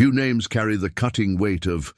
Few names carry the cutting weight of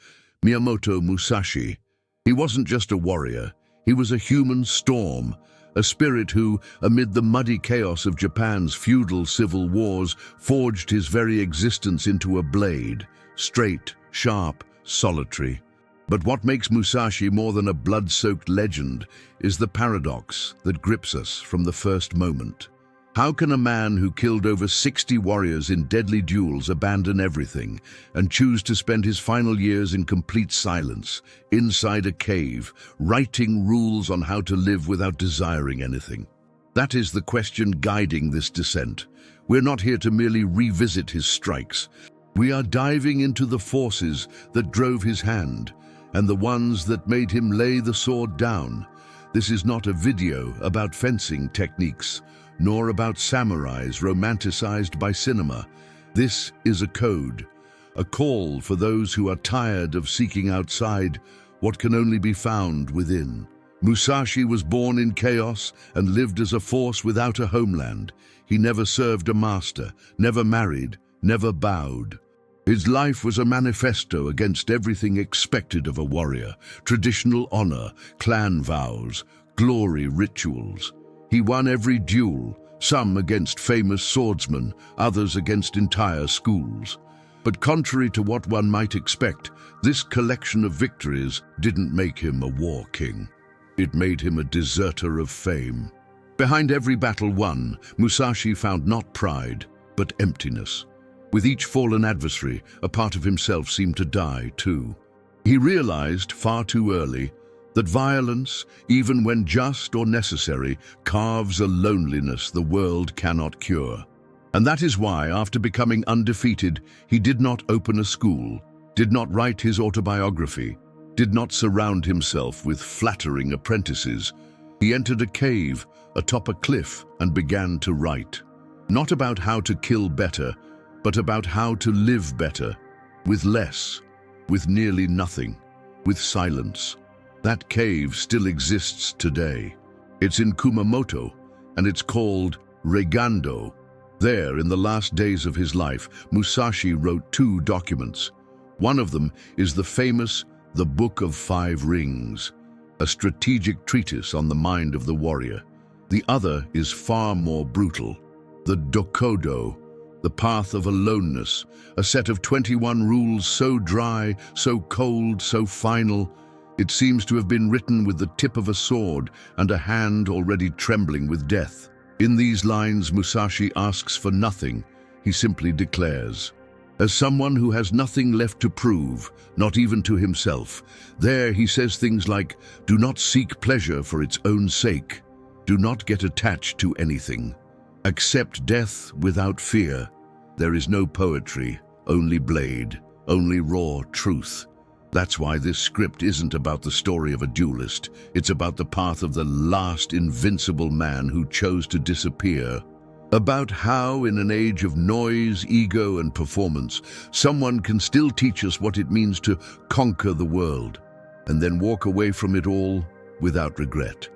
Miyamoto Musashi. He wasn't just a warrior, he was a human storm, a spirit who, amid the muddy chaos of Japan's feudal civil wars, forged his very existence into a blade, straight, sharp, solitary. But what makes Musashi more than a blood-soaked legend is the paradox that grips us from the first moment. How can a man who killed over 60 warriors in deadly duels abandon everything and choose to spend his final years in complete silence, inside a cave, writing rules on how to live without desiring anything? That is the question guiding this descent. We're not here to merely revisit his strikes. We are diving into the forces that drove his hand and the ones that made him lay the sword down. This is not a video about fencing techniques, nor about samurais romanticized by cinema. This is a code, a call for those who are tired of seeking outside what can only be found within. Musashi was born in chaos and lived as a force without a homeland. He never served a master, never married, never bowed. His life was a manifesto against everything expected of a warrior: traditional honor, clan vows, glory rituals. He won every duel, some against famous swordsmen, others against entire schools. But contrary to what one might expect, this collection of victories didn't make him a war king. It made him a deserter of fame. Behind every battle won, Musashi found not pride, but emptiness. With each fallen adversary, a part of himself seemed to die too. He realized far too early that violence, even when just or necessary, carves a loneliness the world cannot cure. And that is why, after becoming undefeated, he did not open a school, did not write his autobiography, did not surround himself with flattering apprentices. He entered a cave atop a cliff and began to write. Not about how to kill better, but about how to live better, with less, with nearly nothing, with silence. That cave still exists today. It's in Kumamoto, and it's called Regando. There, in the last days of his life, Musashi wrote 2 documents. One of them is the famous The Book of 5 Rings, a strategic treatise on the mind of the warrior. The other is far more brutal, the Dokudo, the Path of Aloneness, a set of 21 rules so dry, so cold, so final, it seems to have been written with the tip of a sword and a hand already trembling with death. In these lines, Musashi asks for nothing. He simply declares, as someone who has nothing left to prove, not even to himself. There he says things like, do not seek pleasure for its own sake. Do not get attached to anything. Accept death without fear. There is no poetry, only blade, only raw truth. That's why this script isn't about the story of a duelist. It's about the path of the last invincible man who chose to disappear. About how, in an age of noise, ego, and performance, someone can still teach us what it means to conquer the world, and then walk away from it all without regret.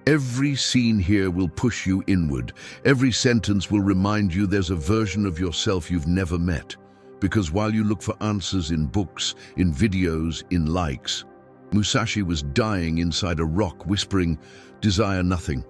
Every scene here will push you inward. Every sentence will remind you there's a version of yourself you've never met. Because while you look for answers in books, in videos, in likes, Musashi was dying inside a rock, whispering, desire nothing.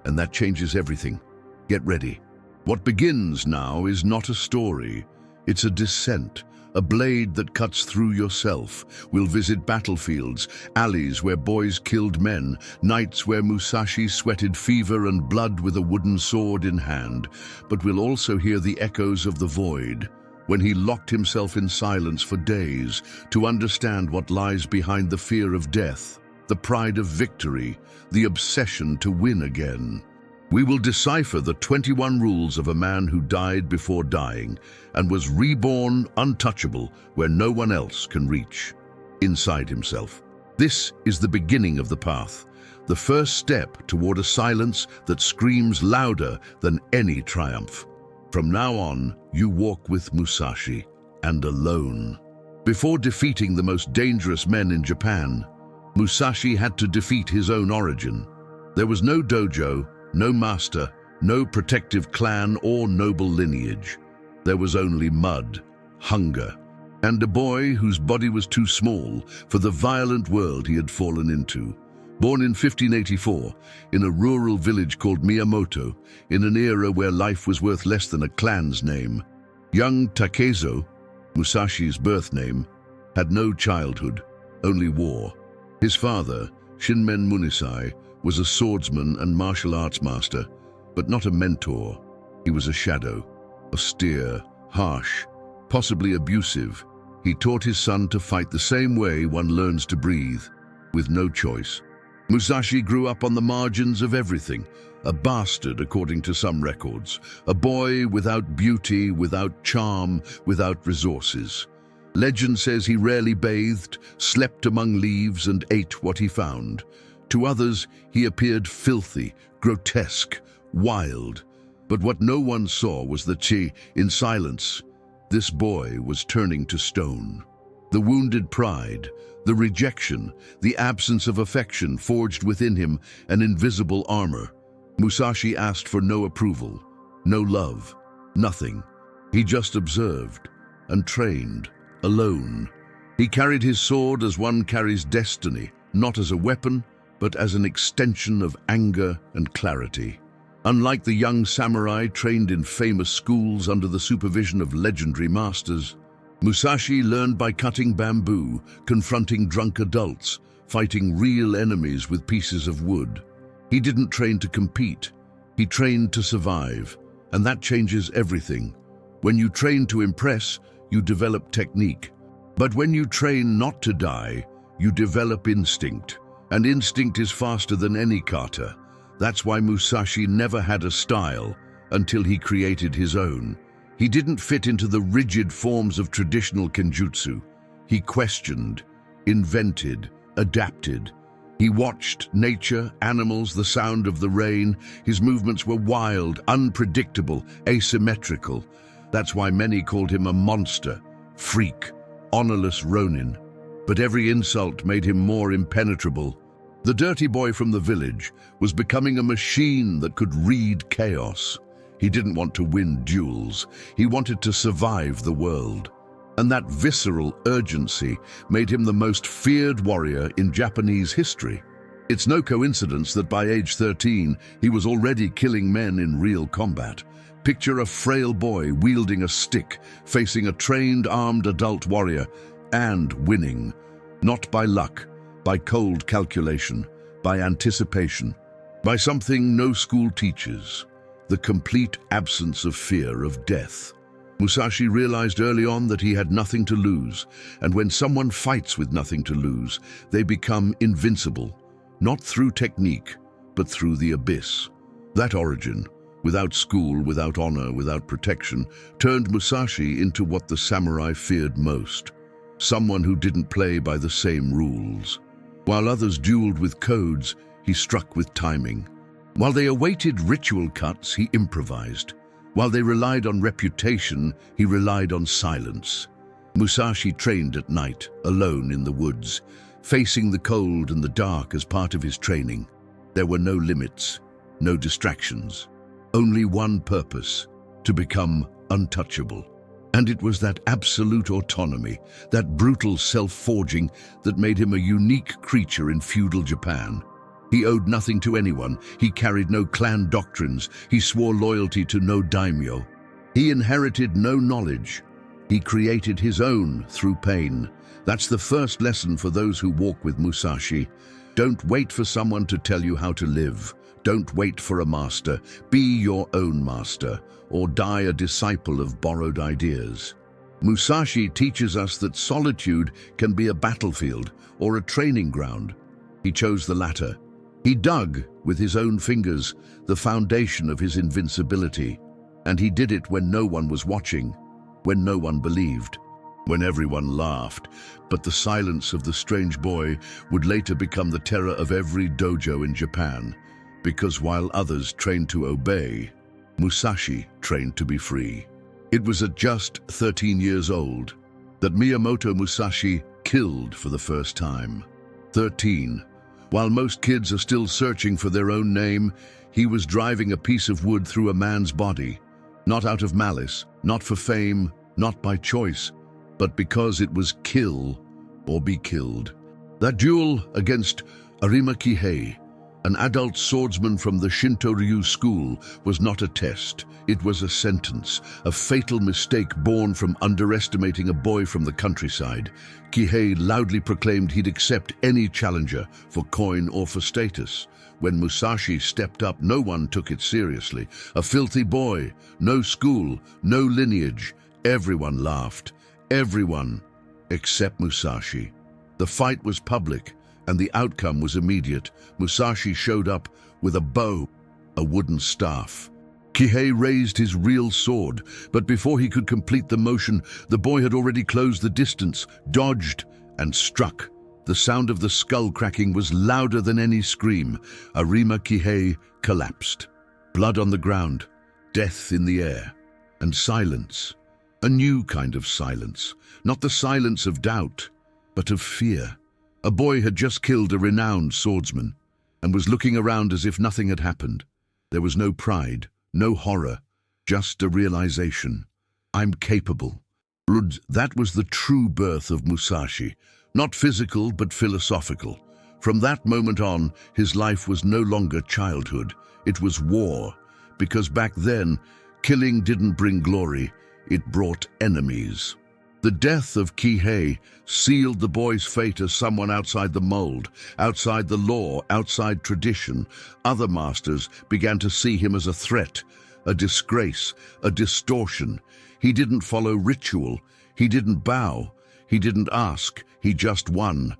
And that changes everything. Get ready. What begins now is not a story. It's a descent, a blade that cuts through yourself. We'll visit battlefields, alleys where boys killed men, nights where Musashi sweated fever and blood with a wooden sword in hand. But we'll also hear the echoes of the void, when he locked himself in silence for days to understand what lies behind the fear of death, the pride of victory, the obsession to win again. We will decipher the 21 rules of a man who died before dying and was reborn untouchable where no one else can reach, inside himself. This is the beginning of the path, the first step toward a silence that screams louder than any triumph. From now on, you walk with Musashi, and alone. Before defeating the most dangerous men in Japan, Musashi had to defeat his own origin. There was no dojo, no master, no protective clan or noble lineage. There was only mud, hunger, and a boy whose body was too small for the violent world he had fallen into. Born in 1584, in a rural village called Miyamoto, in an era where life was worth less than a clan's name, young Takezo, Musashi's birth name, had no childhood, only war. His father, Shinmen Munisai, was a swordsman and martial arts master, but not a mentor. He was a shadow, austere, harsh, possibly abusive. He taught his son to fight the same way one learns to breathe, with no choice. Musashi grew up on the margins of everything, a bastard according to some records, a boy without beauty, without charm, without resources. Legend says he rarely bathed, slept among leaves, and ate what he found. To others, he appeared filthy, grotesque, wild. But what no one saw was that in silence, this boy was turning to stone. The wounded pride, the rejection, the absence of affection forged within him an invisible armor. Musashi asked for no approval, no love, nothing. He just observed and trained, alone. He carried his sword as one carries destiny, not as a weapon, but as an extension of anger and clarity. Unlike the young samurai trained in famous schools under the supervision of legendary masters, Musashi learned by cutting bamboo, confronting drunk adults, fighting real enemies with pieces of wood. He didn't train to compete, he trained to survive, and that changes everything. When you train to impress, you develop technique. But when you train not to die, you develop instinct, and instinct is faster than any kata. That's why Musashi never had a style until he created his own. He didn't fit into the rigid forms of traditional kenjutsu. He questioned, invented, adapted. He watched nature, animals, the sound of the rain. His movements were wild, unpredictable, asymmetrical. That's why many called him a monster, freak, honorless ronin. But every insult made him more impenetrable. The dirty boy from the village was becoming a machine that could read chaos. He didn't want to win duels. He wanted to survive the world. And that visceral urgency made him the most feared warrior in Japanese history. It's no coincidence that by age 13, he was already killing men in real combat. Picture a frail boy wielding a stick, facing a trained, armed adult warrior, and winning. Not by luck, by cold calculation, by anticipation, by something no school teaches, the complete absence of fear of death. Musashi realized early on that he had nothing to lose, and when someone fights with nothing to lose, they become invincible, not through technique, but through the abyss. That origin, without school, without honor, without protection, turned Musashi into what the samurai feared most, someone who didn't play by the same rules. While others dueled with codes, he struck with timing. While they awaited ritual cuts, he improvised. While they relied on reputation, he relied on silence. Musashi trained at night, alone in the woods, facing the cold and the dark as part of his training. There were no limits, no distractions, only one purpose: to become untouchable. And it was that absolute autonomy, that brutal self-forging, that made him a unique creature in feudal Japan. He owed nothing to anyone, he carried no clan doctrines, he swore loyalty to no daimyo. He inherited no knowledge. He created his own through pain. That's the first lesson for those who walk with Musashi. Don't wait for someone to tell you how to live. Don't wait for a master. Be your own master, or die a disciple of borrowed ideas. Musashi teaches us that solitude can be a battlefield or a training ground. He chose the latter. He dug, with his own fingers, the foundation of his invincibility. And he did it when no one was watching, when no one believed, when everyone laughed. But the silence of the strange boy would later become the terror of every dojo in Japan, because while others trained to obey, Musashi trained to be free. It was at just 13 years old that Miyamoto Musashi killed for the first time. 13. While most kids are still searching for their own name, he was driving a piece of wood through a man's body, not out of malice, not for fame, not by choice. but because it was kill or be killed. That duel against Arima Kihei, an adult swordsman from the Shinto-ryu school, was not a test. It was a sentence, a fatal mistake born from underestimating a boy from the countryside. Kihei loudly proclaimed he'd accept any challenger for coin or for status. When Musashi stepped up, no one took it seriously. A filthy boy, no school, no lineage. Everyone laughed. Everyone, except Musashi. The fight was public, and the outcome was immediate. Musashi showed up with a bow, a wooden staff. Kihei raised his real sword, but before he could complete the motion, the boy had already closed the distance, dodged, and struck. The sound of the skull cracking was louder than any scream. Arima Kihei collapsed. Blood on the ground, death in the air, and silence. A new kind of silence, not the silence of doubt, but of fear. A boy had just killed a renowned swordsman and was looking around as if nothing had happened. There was no pride, no horror, just a realization. I'm capable. That was the true birth of Musashi, not physical but philosophical. From that moment on, his life was no longer childhood. It was war, because back then, killing didn't bring glory, it brought enemies. The death of Kihei sealed the boy's fate as someone outside the mold, outside the law, outside tradition. Other masters began to see him as a threat, a disgrace, a distortion. He didn't follow ritual, he didn't bow, he didn't ask, he just won.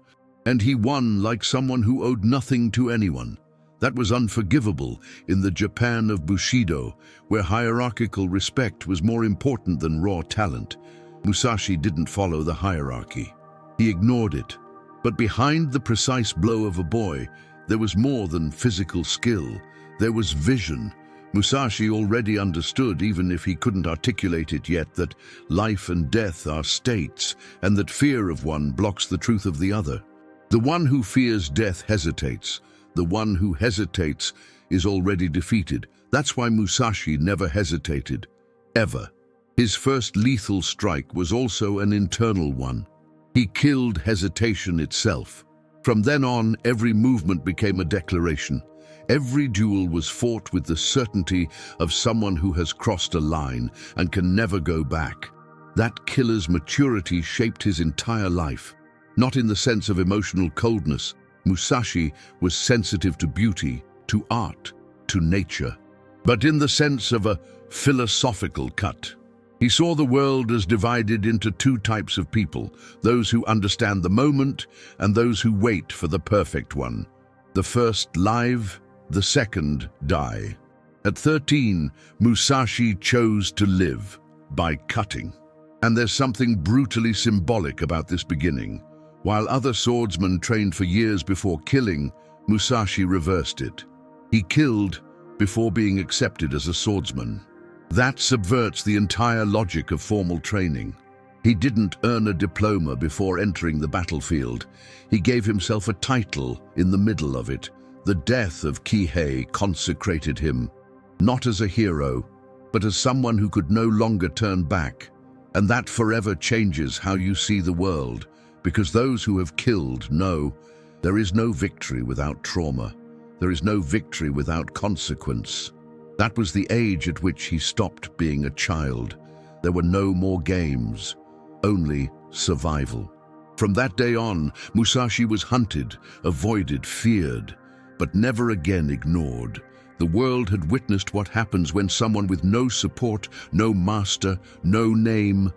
And he won like someone who owed nothing to anyone. That was unforgivable in the Japan of Bushido, where hierarchical respect was more important than raw talent. Musashi didn't follow the hierarchy. He ignored it. But behind the precise blow of a boy, there was more than physical skill. There was vision. Musashi already understood, even if he couldn't articulate it yet, that life and death are states, and that fear of one blocks the truth of the other. The one who fears death hesitates. The one who hesitates is already defeated. That's why Musashi never hesitated, ever. His first lethal strike was also an internal one. He killed hesitation itself. From then on, every movement became a declaration. Every duel was fought with the certainty of someone who has crossed a line and can never go back. That killer's maturity shaped his entire life. Not in the sense of emotional coldness. Musashi was sensitive to beauty, to art, to nature, but in the sense of a philosophical cut. He saw the world as divided into two types of people, those who understand the moment and those who wait for the perfect one. The first live, the second die. At 13, Musashi chose to live by cutting. And there's something brutally symbolic about this beginning. While other swordsmen trained for years before killing, Musashi reversed it. He killed before being accepted as a swordsman. That subverts the entire logic of formal training. He didn't earn a diploma before entering the battlefield. He gave himself a title in the middle of it. The death of Kihei consecrated him, not as a hero, but as someone who could no longer turn back. And that forever changes how you see the world, because those who have killed know there is no victory without trauma. There is no victory without consequence. That was the age at which he stopped being a child. There were no more games, only survival. From that day on, Musashi was hunted, avoided, feared, but never again ignored. The world had witnessed what happens when someone with no support, no master, no name,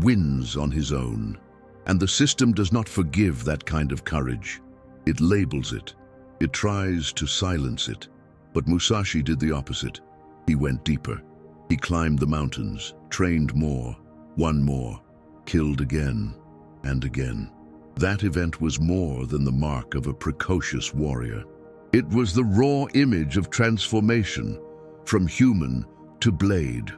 wins on his own. And the system does not forgive that kind of courage. It labels it. It tries to silence it. But Musashi did the opposite. He went deeper. He climbed the mountains, trained more, won more, killed again and again. That event was more than the mark of a precocious warrior. It was the raw image of transformation, from human to blade.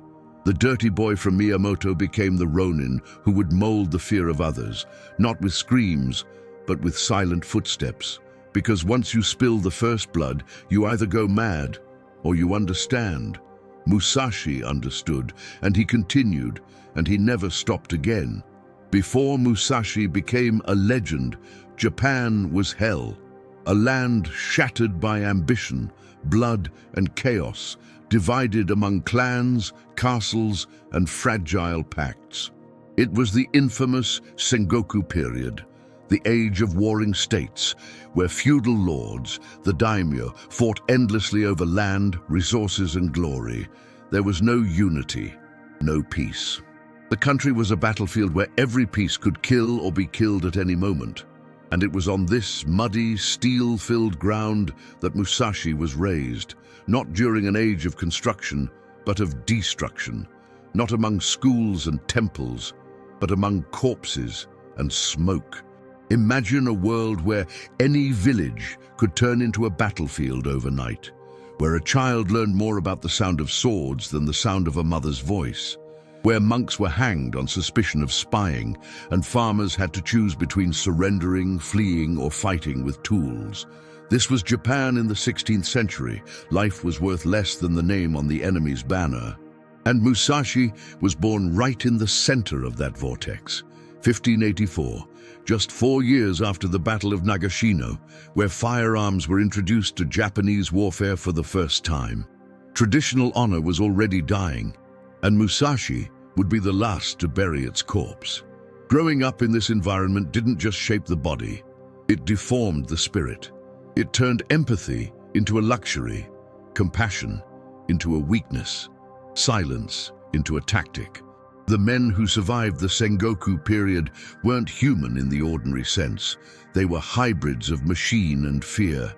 The dirty boy from Miyamoto became the Ronin who would mold the fear of others, not with screams, but with silent footsteps. Because once you spill the first blood, you either go mad or you understand. Musashi understood, and he continued, and he never stopped again. Before Musashi became a legend, Japan was hell, a land shattered by ambition, blood, and chaos, divided among clans, castles, and fragile pacts. It was the infamous Sengoku period, the age of warring states, where feudal lords, the daimyo, fought endlessly over land, resources, and glory. There was no unity, no peace. The country was a battlefield where every piece could kill or be killed at any moment. And it was on this muddy, steel-filled ground that Musashi was raised, not during an age of construction, but of destruction, not among schools and temples, but among corpses and smoke. Imagine a world where any village could turn into a battlefield overnight, where a child learned more about the sound of swords than the sound of a mother's voice, where monks were hanged on suspicion of spying, and farmers had to choose between surrendering, fleeing, or fighting with tools. This was Japan in the 16th century. Life was worth less than the name on the enemy's banner. And Musashi was born right in the center of that vortex. 1584, just 4 years after the Battle of Nagashino, where firearms were introduced to Japanese warfare for the first time. Traditional honor was already dying, and Musashi would be the last to bury its corpse. Growing up in this environment didn't just shape the body, it deformed the spirit. It turned empathy into a luxury, compassion into a weakness, silence into a tactic. The men who survived the Sengoku period weren't human in the ordinary sense. They were hybrids of machine and fear.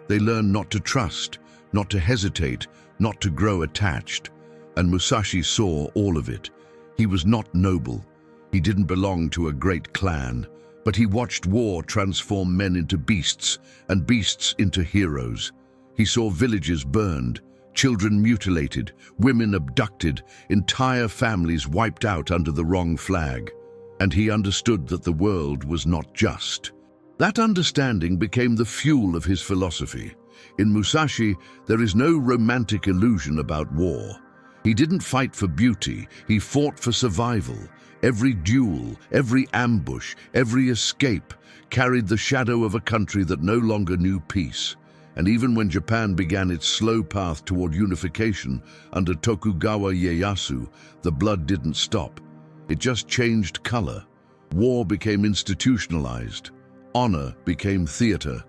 They learned not to trust, not to hesitate, not to grow attached. And Musashi saw all of it. He was not noble. He didn't belong to a great clan, but he watched war transform men into beasts and beasts into heroes. He saw villages burned, children mutilated, women abducted, entire families wiped out under the wrong flag. And he understood that the world was not just. That understanding became the fuel of his philosophy. In Musashi, there is no romantic illusion about war. He didn't fight for beauty, he fought for survival. Every duel, every ambush, every escape carried the shadow of a country that no longer knew peace. And even when Japan began its slow path toward unification under Tokugawa Ieyasu, the blood didn't stop. It just changed color. War became institutionalized. Honor became theater.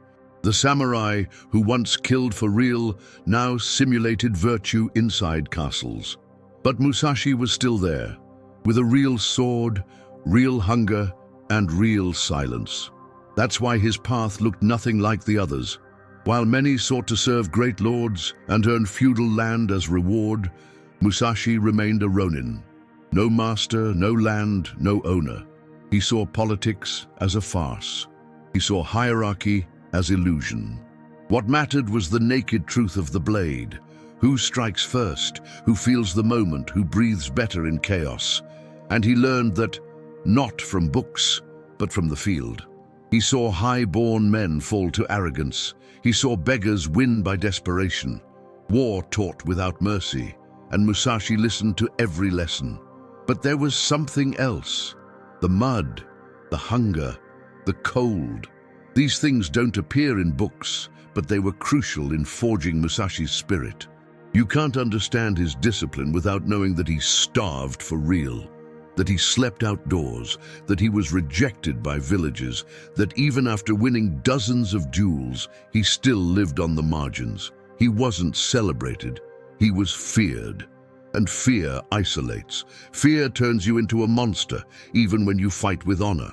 The samurai, who once killed for real, now simulated virtue inside castles. But Musashi was still there, with a real sword, real hunger, and real silence. That's why his path looked nothing like the others. While many sought to serve great lords and earn feudal land as reward, Musashi remained a ronin. No master, no land, no owner. He saw politics as a farce. He saw hierarchy as illusion. What mattered was the naked truth of the blade. Who strikes first, who feels the moment, who breathes better in chaos. And he learned that not from books, but from the field. He saw high-born men fall to arrogance. He saw beggars win by desperation. War taught without mercy, and Musashi listened to every lesson. But there was something else. The mud, the hunger, the cold. These things don't appear in books, but they were crucial in forging Musashi's spirit. You can't understand his discipline without knowing that he starved for real, that he slept outdoors, that he was rejected by villagers, that even after winning dozens of duels, he still lived on the margins. He wasn't celebrated, he was feared. And fear isolates. Fear turns you into a monster, even when you fight with honor.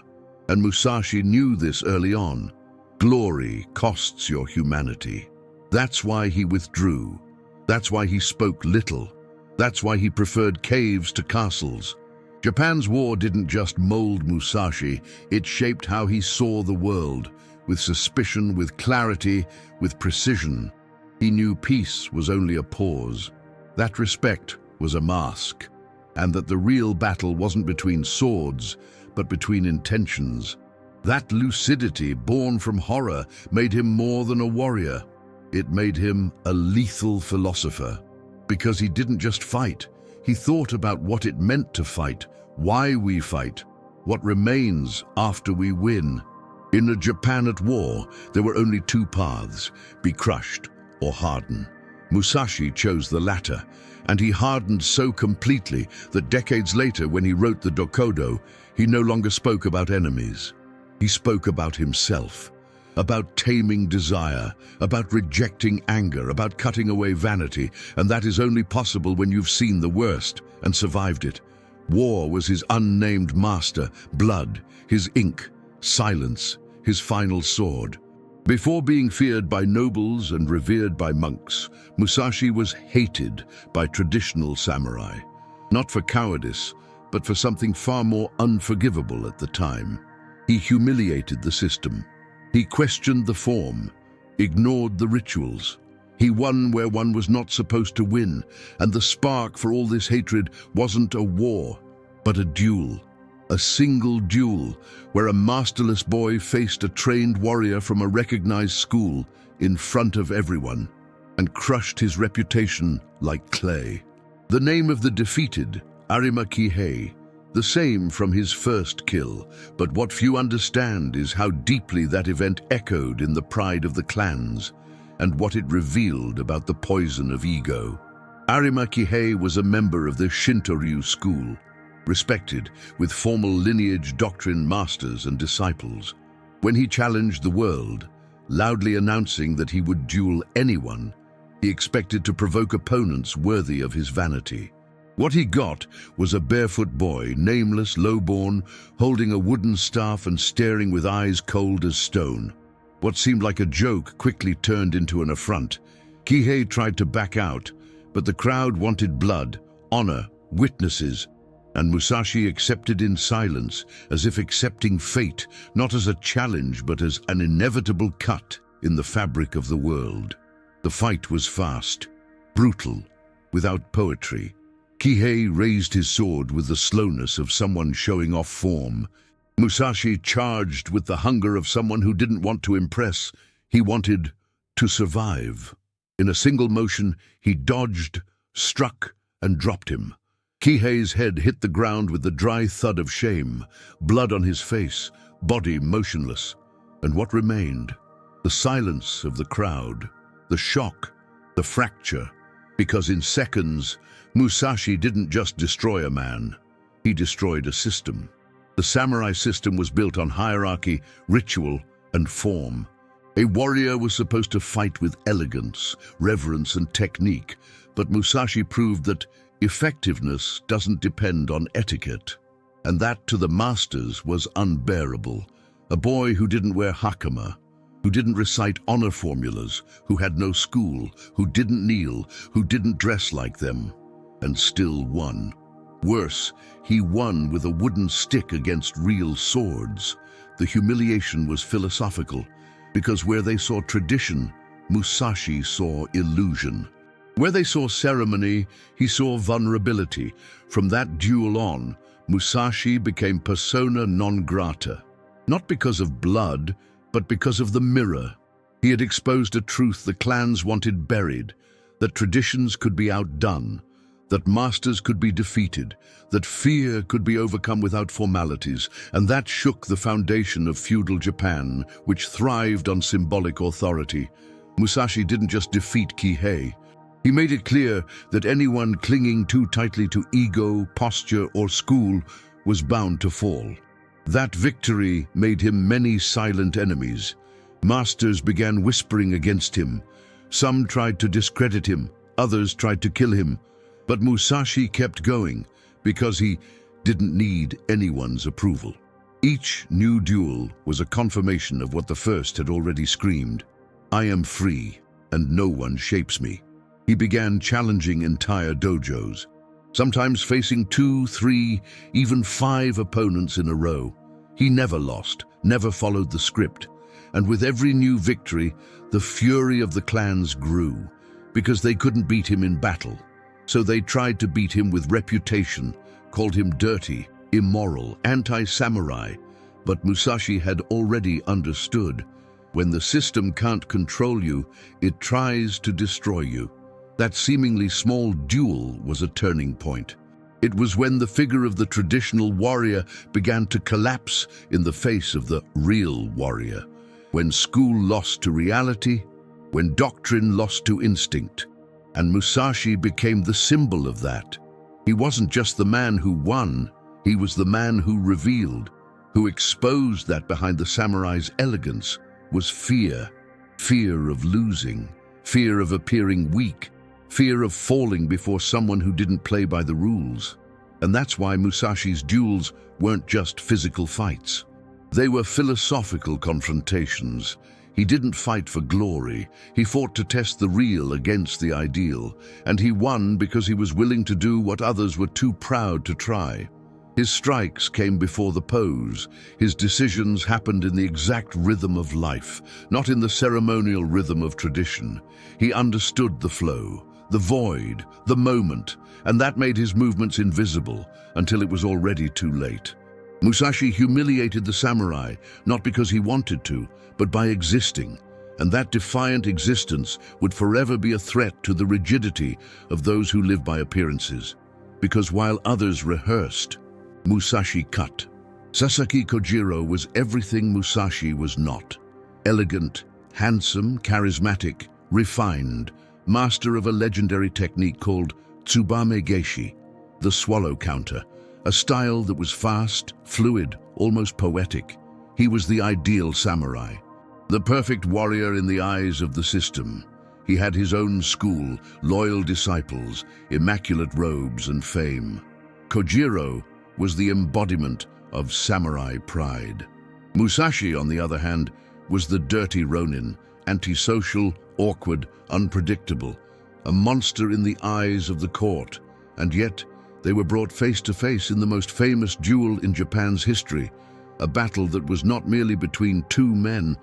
And Musashi knew this early on. Glory costs your humanity. That's why he withdrew. That's why he spoke little. That's why he preferred caves to castles. Japan's war didn't just mold Musashi, it shaped how he saw the world, with suspicion, with clarity, with precision. He knew peace was only a pause. That respect was a mask, and that the real battle wasn't between swords, but between intentions. That lucidity, born from horror, made him more than a warrior. It made him a lethal philosopher. Because he didn't just fight, he thought about what it meant to fight, why we fight, What remains after we win? In a Japan at war, there were only two paths: be crushed or harden. Musashi chose the latter, and he hardened so completely that decades later, when he wrote the Dokudo, he no longer spoke about enemies. He spoke about himself, about taming desire, about rejecting anger, about cutting away vanity, and that is only possible when you've seen the worst and survived it. War was his unnamed master, blood, his ink, silence, his final sword. Before being feared by nobles and revered by monks, Musashi was hated by traditional samurai, not for cowardice, but for something far more unforgivable at the time. He humiliated the system. He questioned the form, ignored the rituals. He won where one was not supposed to win, and the spark for all this hatred wasn't a war, but a duel. A single duel where a masterless boy faced a trained warrior from a recognized school in front of everyone and crushed his reputation like clay. The name of the defeated, Arima Kihei, the same from his first kill, but what few understand is how deeply that event echoed in the pride of the clans and what it revealed about the poison of ego. Arima Kihei was a member of the Shinto-ryu school, respected with formal lineage doctrine masters and disciples. When he challenged the world, loudly announcing that he would duel anyone, he expected to provoke opponents worthy of his vanity. What he got was a barefoot boy, nameless, lowborn, holding a wooden staff and staring with eyes cold as stone. What seemed like a joke quickly turned into an affront. Kihei tried to back out, but the crowd wanted blood, honor, witnesses, and Musashi accepted in silence, as if accepting fate, not as a challenge but as an inevitable cut in the fabric of the world. The fight was fast, brutal, without poetry. Kihei raised his sword with the slowness of someone showing off form. Musashi charged with the hunger of someone who didn't want to impress. He wanted to survive. In a single motion, he dodged, struck, and dropped him. Kihei's head hit the ground with the dry thud of shame, blood on his face, body motionless. And what remained? The silence of the crowd, the shock, the fracture. Because in seconds, Musashi didn't just destroy a man, he destroyed a system. The samurai system was built on hierarchy, ritual, and form. A warrior was supposed to fight with elegance, reverence, and technique, but Musashi proved that effectiveness doesn't depend on etiquette. And that, to the masters, was unbearable. A boy who didn't wear hakama, who didn't recite honor formulas, who had no school, who didn't kneel, who didn't dress like them, and still won. Worse, he won with a wooden stick against real swords. The humiliation was philosophical, because where they saw tradition, Musashi saw illusion. Where they saw ceremony, he saw vulnerability. From that duel on, Musashi became persona non grata. Not because of blood, but because of the mirror. He had exposed a truth the clans wanted buried, that traditions could be outdone, that masters could be defeated, that fear could be overcome without formalities, and that shook the foundation of feudal Japan, which thrived on symbolic authority. Musashi didn't just defeat Kihei. He made it clear that anyone clinging too tightly to ego, posture, or school was bound to fall. That victory made him many silent enemies. Masters began whispering against him. Some tried to discredit him, others tried to kill him. But Musashi kept going because he didn't need anyone's approval. Each new duel was a confirmation of what the first had already screamed: I am free, and no one shapes me. He began challenging entire dojos, sometimes facing 2, 3, even 5 opponents in a row. He never lost, never followed the script, and with every new victory, the fury of the clans grew, because they couldn't beat him in battle. So they tried to beat him with reputation, called him dirty, immoral, anti-samurai. But Musashi had already understood, when the system can't control you, it tries to destroy you. That seemingly small duel was a turning point. It was when the figure of the traditional warrior began to collapse in the face of the real warrior, when school lost to reality, when doctrine lost to instinct, and Musashi became the symbol of that. He wasn't just the man who won, he was the man who revealed, who exposed that behind the samurai's elegance was fear. Fear of losing, fear of appearing weak, fear of falling before someone who didn't play by the rules. And that's why Musashi's duels weren't just physical fights. They were philosophical confrontations. He didn't fight for glory. He fought to test the real against the ideal. And he won because he was willing to do what others were too proud to try. His strikes came before the pose. His decisions happened in the exact rhythm of life, not in the ceremonial rhythm of tradition. He understood the flow, the void, the moment, and that made his movements invisible until it was already too late. Musashi humiliated the samurai, not because he wanted to, but by existing, and that defiant existence would forever be a threat to the rigidity of those who live by appearances. Because while others rehearsed, Musashi cut. Sasaki Kojiro was everything Musashi was not. Elegant, handsome, charismatic, refined, master of a legendary technique called Tsubame Geishi, the swallow counter, a style that was fast, fluid, almost poetic. He was the ideal samurai, the perfect warrior in the eyes of the system. He had his own school, loyal disciples, immaculate robes and fame. Kojiro was the embodiment of samurai pride. Musashi, on the other hand, was the dirty ronin, antisocial, awkward, unpredictable, a monster in the eyes of the court, and yet they were brought face to face in the most famous duel in Japan's history, a battle that was not merely between two men,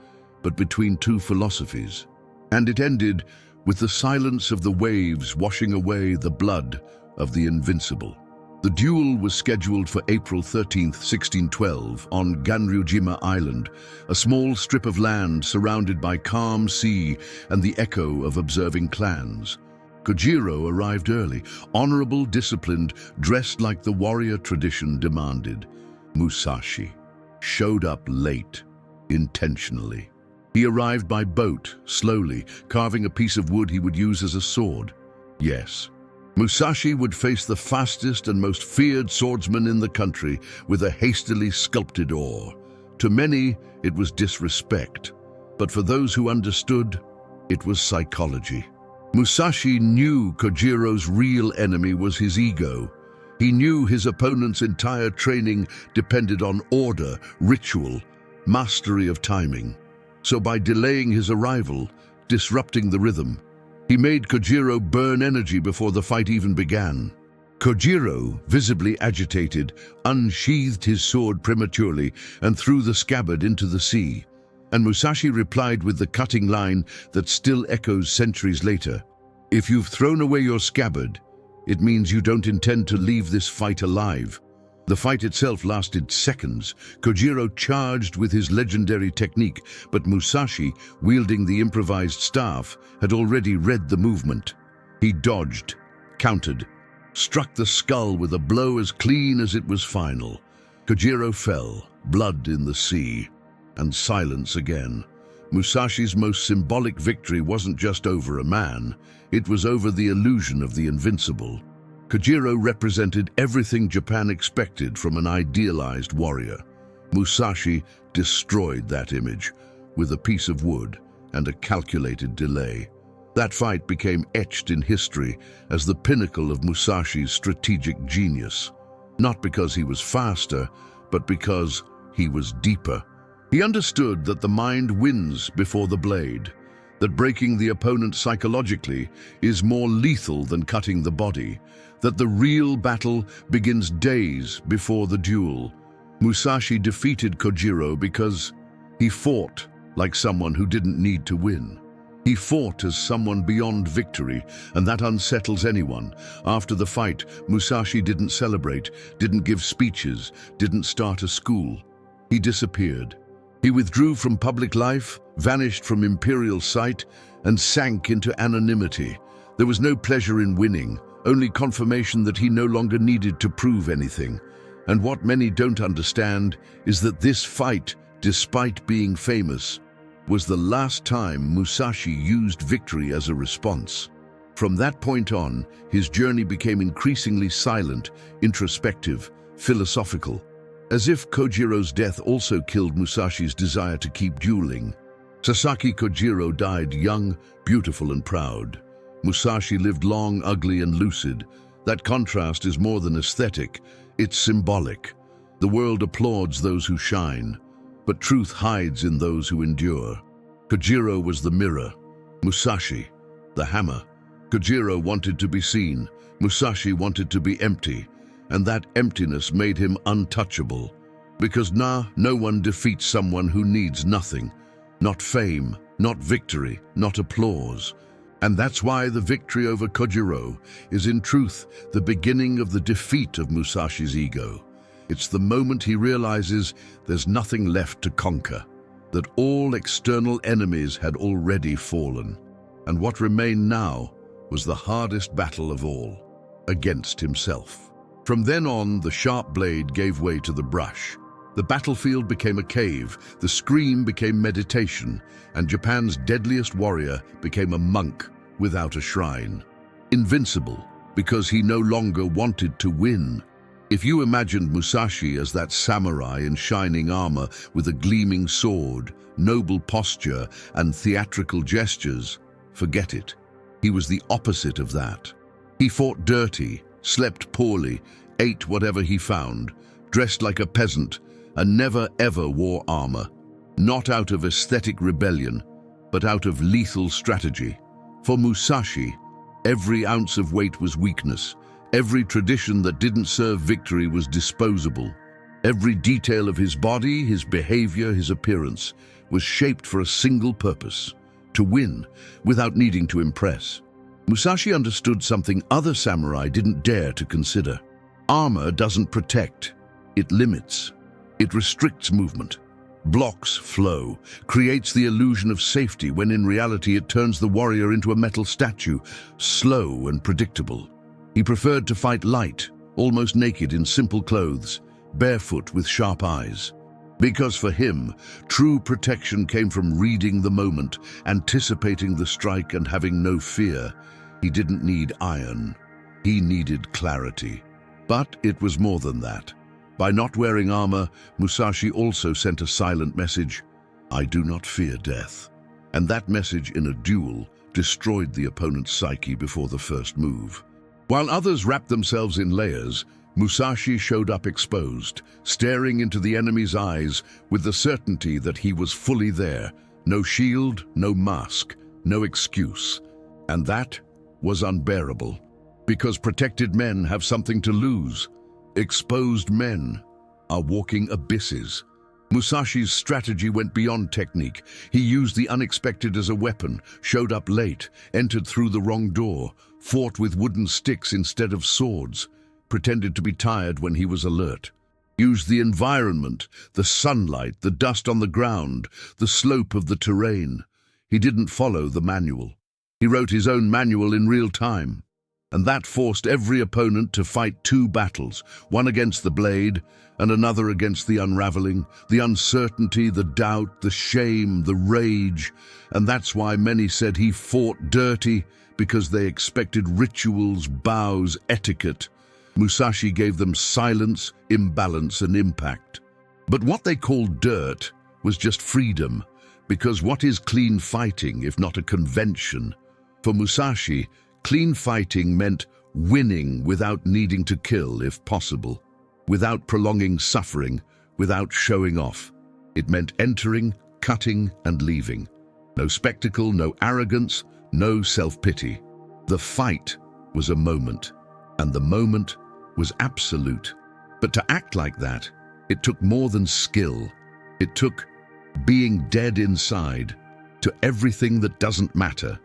but between two philosophies. And it ended with the silence of the waves washing away the blood of the invincible. The duel was scheduled for April 13, 1612, on Ganryujima Island, a small strip of land surrounded by calm sea and the echo of observing clans. Kojiro arrived early, honorable, disciplined, dressed like the warrior tradition demanded. Musashi showed up late, intentionally. He arrived by boat, slowly, carving a piece of wood he would use as a sword. Yes, Musashi would face the fastest and most feared swordsman in the country with a hastily sculpted oar. To many, it was disrespect, but for those who understood, it was psychology. Musashi knew Kojiro's real enemy was his ego. He knew his opponent's entire training depended on order, ritual, mastery of timing. So by delaying his arrival, disrupting the rhythm, he made Kojiro burn energy before the fight even began. Kojiro, visibly agitated, unsheathed his sword prematurely and threw the scabbard into the sea. And Musashi replied with the cutting line that still echoes centuries later. "If you've thrown away your scabbard, it means you don't intend to leave this fight alive." The fight itself lasted seconds. Kojiro charged with his legendary technique, but Musashi, wielding the improvised staff, had already read the movement. He dodged, countered, struck the skull with a blow as clean as it was final. Kojiro fell, blood in the sea, and silence again. Musashi's most symbolic victory wasn't just over a man, it was over the illusion of the invincible. Kojiro represented everything Japan expected from an idealized warrior. Musashi destroyed that image with a piece of wood and a calculated delay. That fight became etched in history as the pinnacle of Musashi's strategic genius. Not because he was faster, but because he was deeper. He understood that the mind wins before the blade, that breaking the opponent psychologically is more lethal than cutting the body, that the real battle begins days before the duel. Musashi defeated Kojiro because he fought like someone who didn't need to win. He fought as someone beyond victory, and that unsettles anyone. After the fight, Musashi didn't celebrate, didn't give speeches, didn't start a school. He disappeared. He withdrew from public life, vanished from imperial sight, and sank into anonymity. There was no pleasure in winning, only confirmation that he no longer needed to prove anything. And what many don't understand is that this fight, despite being famous, was the last time Musashi used victory as a response. From that point on, his journey became increasingly silent, introspective, philosophical, as if Kojiro's death also killed Musashi's desire to keep dueling. Sasaki Kojiro died young, beautiful and proud. Musashi lived long, ugly and lucid. That contrast is more than aesthetic, it's symbolic. The world applauds those who shine, but truth hides in those who endure. Kojiro was the mirror, Musashi, the hammer. Kojiro wanted to be seen, Musashi wanted to be empty, and that emptiness made him untouchable. Because no one defeats someone who needs nothing, not fame, not victory, not applause. And that's why the victory over Kojiro is in truth the beginning of the defeat of Musashi's ego. It's the moment he realizes there's nothing left to conquer, that all external enemies had already fallen. And what remained now was the hardest battle of all, against himself. From then on, the sharp blade gave way to the brush. The battlefield became a cave, the scream became meditation, and Japan's deadliest warrior became a monk without a shrine. Invincible, because he no longer wanted to win. If you imagined Musashi as that samurai in shining armor with a gleaming sword, noble posture, and theatrical gestures, forget it. He was the opposite of that. He fought dirty, slept poorly, ate whatever he found, dressed like a peasant, and never ever wore armor. Not out of aesthetic rebellion, but out of lethal strategy. For Musashi, every ounce of weight was weakness. Every tradition that didn't serve victory was disposable. Every detail of his body, his behavior, his appearance was shaped for a single purpose: to win, without needing to impress. Musashi understood something other samurai didn't dare to consider. Armor doesn't protect, it limits. It restricts movement, blocks flow, creates the illusion of safety when in reality it turns the warrior into a metal statue, slow and predictable. He preferred to fight light, almost naked in simple clothes, barefoot with sharp eyes. Because for him, true protection came from reading the moment, anticipating the strike and having no fear. He didn't need iron. He needed clarity. But it was more than that. By not wearing armor, Musashi also sent a silent message: I do not fear death. And that message in a duel destroyed the opponent's psyche before the first move. While others wrapped themselves in layers, Musashi showed up exposed, staring into the enemy's eyes with the certainty that he was fully there. No shield, no mask, no excuse. And that was unbearable, because protected men have something to lose. Exposed men are walking abysses. Musashi's strategy went beyond technique. He used the unexpected as a weapon, showed up late, entered through the wrong door, fought with wooden sticks instead of swords, pretended to be tired when he was alert. Used the environment, the sunlight, the dust on the ground, the slope of the terrain. He didn't follow the manual. He wrote his own manual in real time. And that forced every opponent to fight two battles, one against the blade and another against the unraveling, the uncertainty, the doubt, the shame, the rage. And that's why many said he fought dirty, because they expected rituals, bows, etiquette. Musashi gave them silence, imbalance, and impact. But what they called dirt was just freedom, because what is clean fighting if not a convention? For Musashi, clean fighting meant winning without needing to kill if possible, without prolonging suffering, without showing off. It meant entering, cutting, and leaving. No spectacle, no arrogance, no self-pity. The fight was a moment, and the moment was absolute. But to act like that, it took more than skill. It took being dead inside to everything that doesn't matter.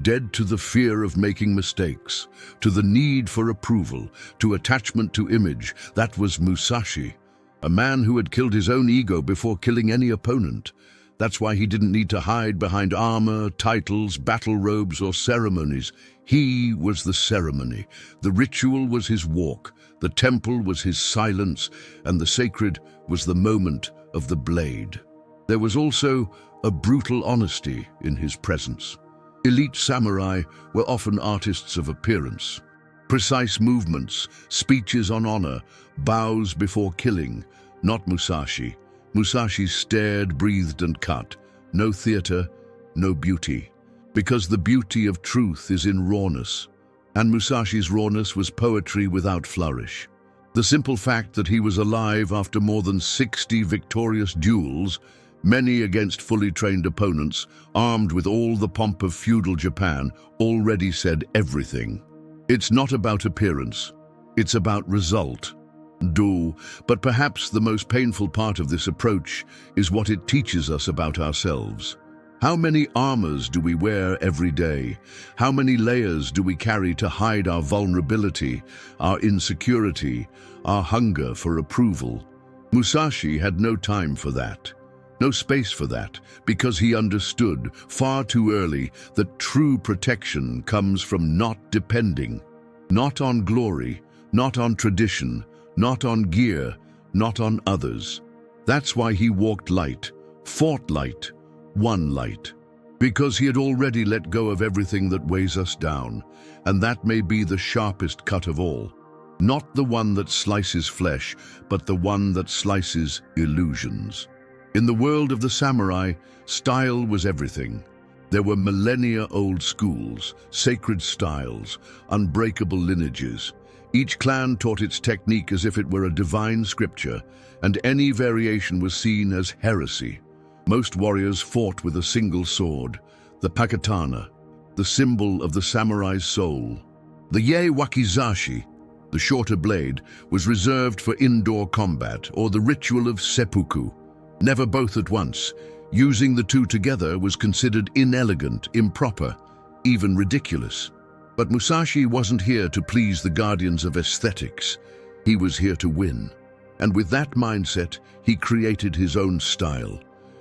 Dead to the fear of making mistakes, to the need for approval, to attachment to image. That was Musashi, a man who had killed his own ego before killing any opponent. That's why he didn't need to hide behind armor, titles, battle robes, or ceremonies. He was the ceremony. The ritual was his walk, the temple was his silence, and the sacred was the moment of the blade. There was also a brutal honesty in his presence. Elite samurai were often artists of appearance. Precise movements, speeches on honor, bows before killing. Not Musashi. Musashi stared, breathed, and cut. No theater, no beauty. Because the beauty of truth is in rawness. And Musashi's rawness was poetry without flourish. The simple fact that he was alive after more than 60 victorious duels, many against fully trained opponents, armed with all the pomp of feudal Japan, already said everything. It's not about appearance, it's about result. But perhaps the most painful part of this approach is what it teaches us about ourselves. How many armors do we wear every day? How many layers do we carry to hide our vulnerability, our insecurity, our hunger for approval? Musashi had no time for that. No space for that, because he understood far too early that true protection comes from not depending. Not on glory, not on tradition, not on gear, not on others. That's why he walked light, fought light, won light. Because he had already let go of everything that weighs us down, and that may be the sharpest cut of all. Not the one that slices flesh, but the one that slices illusions. In the world of the samurai, style was everything. There were millennia-old schools, sacred styles, unbreakable lineages. Each clan taught its technique as if it were a divine scripture, and any variation was seen as heresy. Most warriors fought with a single sword, the pakatana, the symbol of the samurai's soul. The wakizashi, the shorter blade, was reserved for indoor combat, or the ritual of seppuku. Never both at once. Using the two together was considered inelegant, improper, even ridiculous. But Musashi wasn't here to please the guardians of aesthetics. He was here to win. And with that mindset, he created his own style.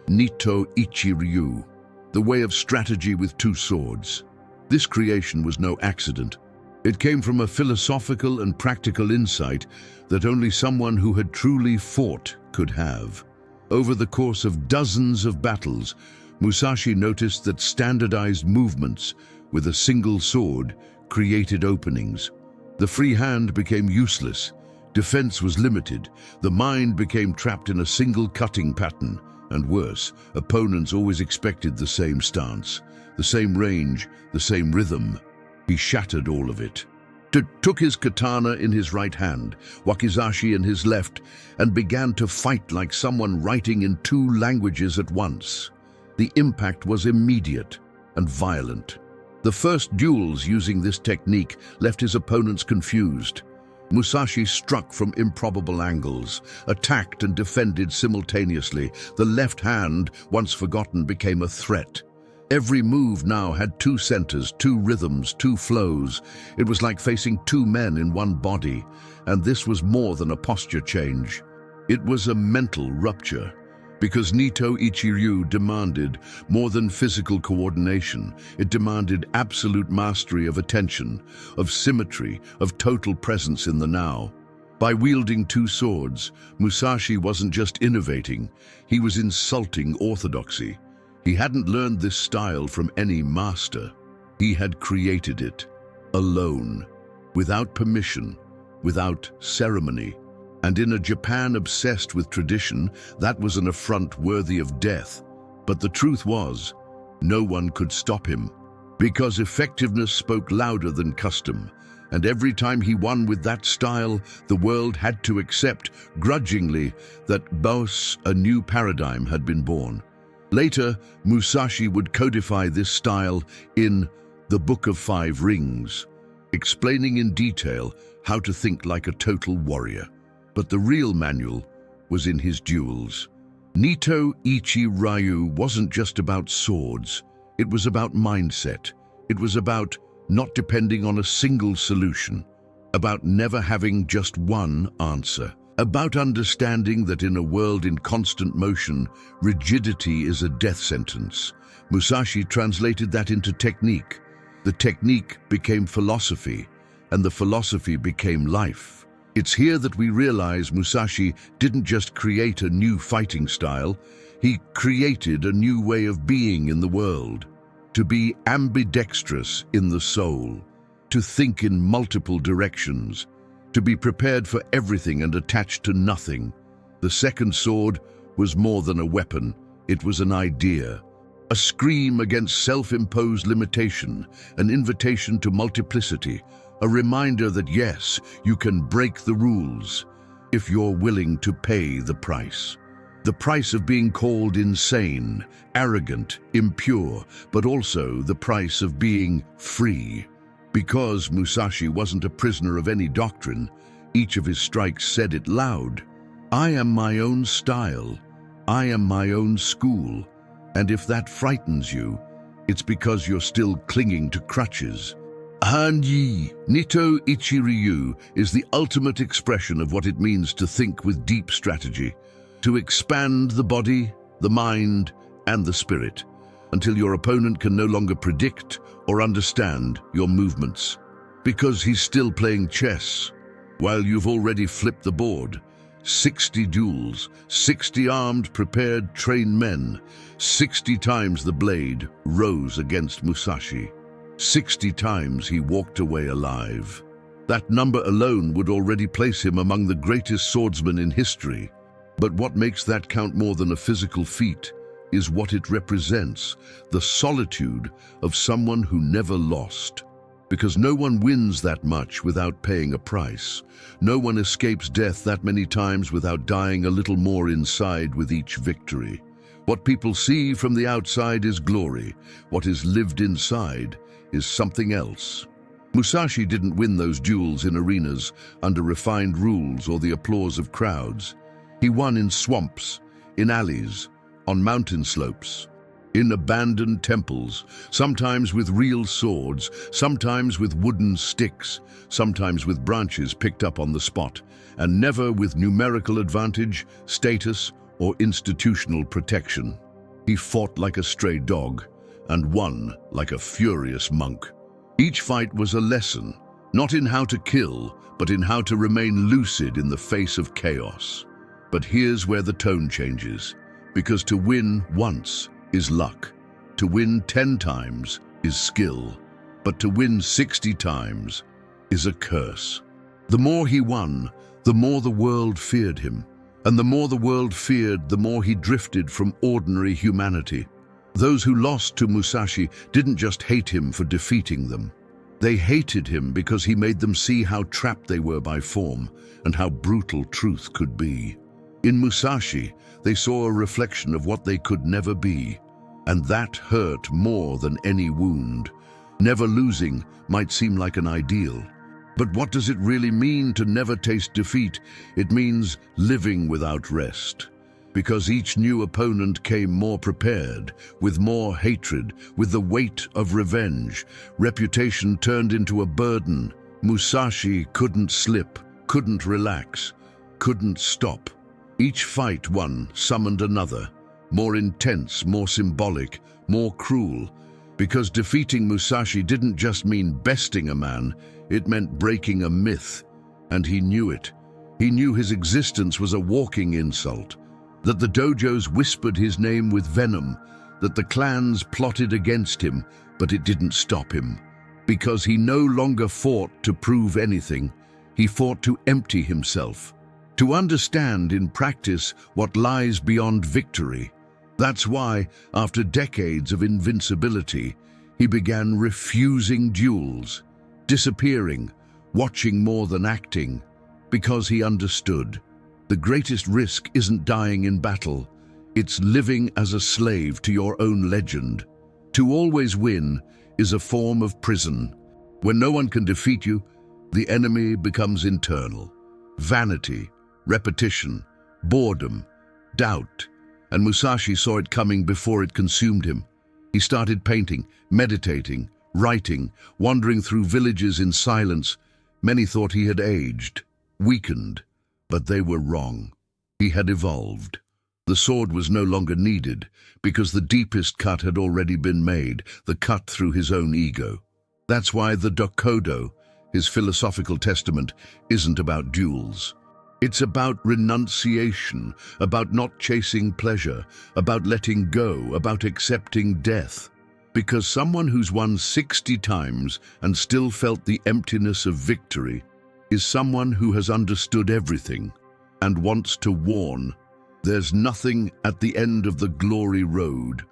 Nito Ichi-ryu, the way of strategy with two swords. This creation was no accident. It came from a philosophical and practical insight that only someone who had truly fought could have. Over the course of dozens of battles, Musashi noticed that standardized movements with a single sword created openings. The free hand became useless, defense was limited, the mind became trapped in a single cutting pattern, and worse, opponents always expected the same stance, the same range, the same rhythm. He shattered all of it. Took his katana in his right hand, wakizashi in his left, and began to fight like someone writing in two languages at once. The impact was immediate and violent. The first duels using this technique left his opponents confused. Musashi struck from improbable angles, attacked and defended simultaneously. The left hand, once forgotten, became a threat. Every move now had two centers, two rhythms, two flows. It was like facing two men in one body, and this was more than a posture change. It was a mental rupture, because Nito Ichi-ryu demanded more than physical coordination. It demanded absolute mastery of attention, of symmetry, of total presence in the now. By wielding two swords, Musashi wasn't just innovating, he was insulting orthodoxy. He hadn't learned this style from any master. He had created it, alone, without permission, without ceremony. And in a Japan obsessed with tradition, that was an affront worthy of death. But the truth was, no one could stop him, because effectiveness spoke louder than custom. And every time he won with that style, the world had to accept, grudgingly, that a new paradigm had been born. Later, Musashi would codify this style in the Book of Five Rings, explaining in detail how to think like a total warrior. But the real manual was in his duels. Nito Ichi-ryu wasn't just about swords, it was about mindset. It was about not depending on a single solution, about never having just one answer. about understanding that in a world in constant motion, rigidity is a death sentence. Musashi translated that into technique. The technique became philosophy, and the philosophy became life. It's here that we realize Musashi didn't just create a new fighting style, he created a new way of being in the world. To be ambidextrous in the soul, to think in multiple directions, to be prepared for everything and attached to nothing. The second sword was more than a weapon, it was an idea. A scream against self-imposed limitation, an invitation to multiplicity, a reminder that yes, you can break the rules if you're willing to pay the price. The price of being called insane, arrogant, impure, but also the price of being free. Because Musashi wasn't a prisoner of any doctrine, each of his strikes said it loud. I am my own style. I am my own school. And if that frightens you, it's because you're still clinging to crutches. Hanyi, Nito Ichiryu, is the ultimate expression of what it means to think with deep strategy, to expand the body, the mind, and the spirit, until your opponent can no longer predict or understand your movements. Because he's still playing chess, while you've already flipped the board. 60 duels, 60 armed, prepared, trained men, 60 times the blade rose against Musashi. 60 times he walked away alive. That number alone would already place him among the greatest swordsmen in history. But what makes that count more than a physical feat is what it represents, the solitude of someone who never lost. Because no one wins that much without paying a price. No one escapes death that many times without dying a little more inside with each victory. What people see from the outside is glory. What is lived inside is something else. Musashi didn't win those duels in arenas under refined rules or the applause of crowds. He won in swamps, in alleys, on mountain slopes, in abandoned temples, sometimes with real swords, sometimes with wooden sticks, sometimes with branches picked up on the spot, and never with numerical advantage, status, or institutional protection. He fought like a stray dog and won like a furious monk. Each fight was a lesson, not in how to kill, but in how to remain lucid in the face of chaos. But here's where the tone changes, because to win once is luck. To win 10 times is skill, but to win 60 times is a curse. The more he won, the more the world feared him, and the more the world feared, the more he drifted from ordinary humanity. Those who lost to Musashi didn't just hate him for defeating them. They hated him because he made them see how trapped they were by form and how brutal truth could be. In Musashi, they saw a reflection of what they could never be, and that hurt more than any wound. Never losing might seem like an ideal. But what does it really mean to never taste defeat? It means living without rest. Because each new opponent came more prepared, with more hatred, with the weight of revenge. Reputation turned into a burden. Musashi couldn't slip, couldn't relax, couldn't stop. Each fight won summoned another, more intense, more symbolic, more cruel. Because defeating Musashi didn't just mean besting a man, it meant breaking a myth. And he knew it. He knew his existence was a walking insult. That the dojos whispered his name with venom, that the clans plotted against him, but it didn't stop him. Because he no longer fought to prove anything, he fought to empty himself, to understand in practice what lies beyond victory. That's why, after decades of invincibility, he began refusing duels, disappearing, watching more than acting, because he understood. The greatest risk isn't dying in battle, it's living as a slave to your own legend. To always win is a form of prison. When no one can defeat you, the enemy becomes internal. Vanity, repetition, boredom, doubt. And Musashi saw it coming before it consumed him. He started painting, meditating, writing, wandering through villages in silence. Many thought he had aged, weakened, But they were wrong. He had evolved. The sword was no longer needed because the deepest cut had already been made, the cut through his own ego. That's why the Dokudo, his philosophical testament, isn't about duels. It's about renunciation, about not chasing pleasure, about letting go, about accepting death. Because someone who's won 60 times and still felt the emptiness of victory is someone who has understood everything and wants to warn. There's nothing at the end of the glory road,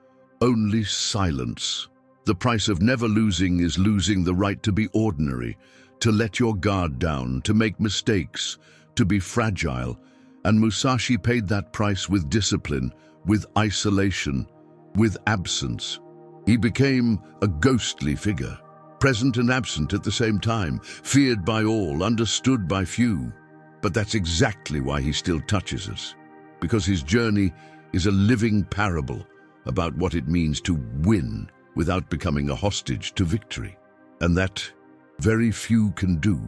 only silence. The price of never losing is losing the right to be ordinary, to let your guard down, to make mistakes, to be fragile. And Musashi paid that price with discipline, with isolation, with absence. He became a ghostly figure, present and absent at the same time, feared by all, understood by few. But that's exactly why he still touches us, because his journey is a living parable about what it means to win without becoming a hostage to victory. And that very few can do.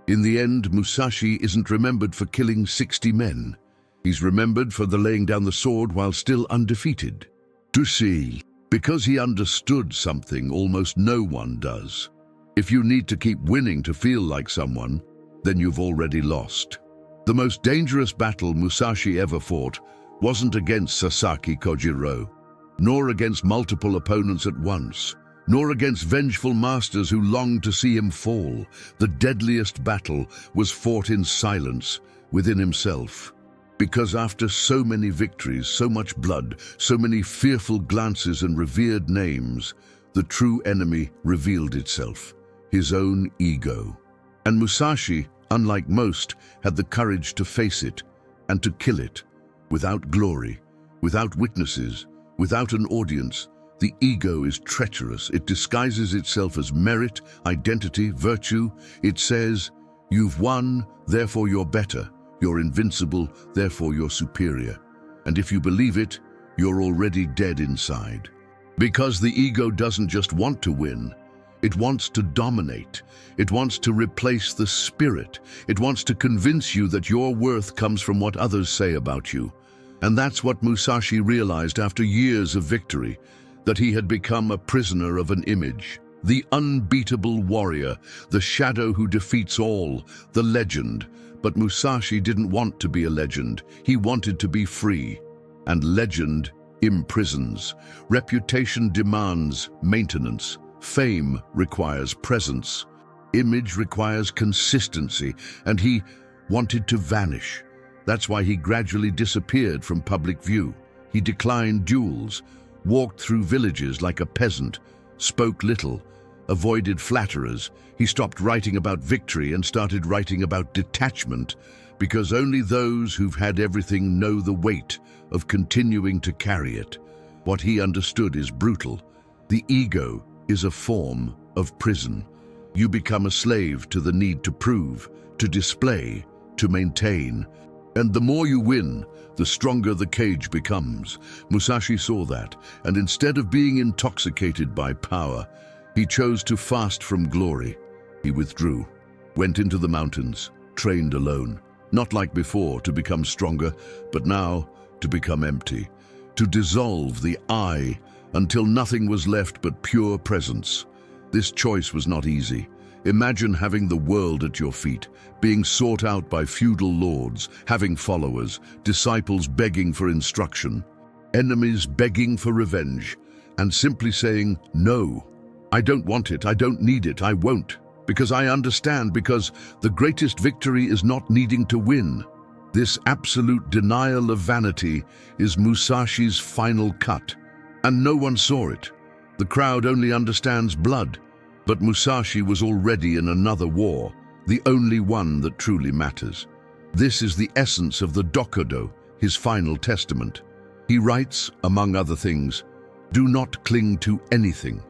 In the end, Musashi isn't remembered for killing 60 men. He's remembered for the laying down the sword while still undefeated. To see, because he understood something almost no one does. If you need to keep winning to feel like someone, then you've already lost. The most dangerous battle Musashi ever fought wasn't against Sasaki Kojiro, nor against multiple opponents at once, nor against vengeful masters who longed to see him fall. The deadliest battle was fought in silence within himself. Because after so many victories, so much blood, so many fearful glances and revered names, the true enemy revealed itself, his own ego. And Musashi, unlike most, had the courage to face it and to kill it, without glory, without witnesses, without an audience. The ego is treacherous. It disguises itself as merit, identity, virtue. It says, "You've won, therefore you're better. You're invincible, therefore you're superior." And if you believe it, you're already dead inside. Because the ego doesn't just want to win. It wants to dominate. It wants to replace the spirit. It wants to convince you that your worth comes from what others say about you. And that's what Musashi realized after years of victory, that he had become a prisoner of an image. The unbeatable warrior, the shadow who defeats all, the legend. But Musashi didn't want to be a legend. He wanted to be free. And legend imprisons. Reputation demands maintenance. Fame requires presence. Image requires consistency. And he wanted to vanish. That's why he gradually disappeared from public view. He declined duels, walked through villages like a peasant, spoke little, avoided flatterers. He stopped writing about victory and started writing about detachment, because only those who've had everything know the weight of continuing to carry it. What he understood is brutal. The ego is a form of prison. You become a slave to the need to prove, to display, to maintain. And the more you win, the stronger the cage becomes. Musashi saw that, and instead of being intoxicated by power, he chose to fast from glory. He withdrew, went into the mountains, trained alone. Not like before to become stronger, but now to become empty, to dissolve the I until nothing was left but pure presence. This choice was not easy. Imagine having the world at your feet, being sought out by feudal lords, having followers, disciples begging for instruction, enemies begging for revenge, and simply saying, "No, I don't want it, I don't need it, I won't, because I understand, because the greatest victory is not needing to win." This absolute denial of vanity is Musashi's final cut, and no one saw it. The crowd only understands blood, but Musashi was already in another war, the only one that truly matters. This is the essence of the Dokudo, his final testament. He writes, among other things, "Do not cling to anything.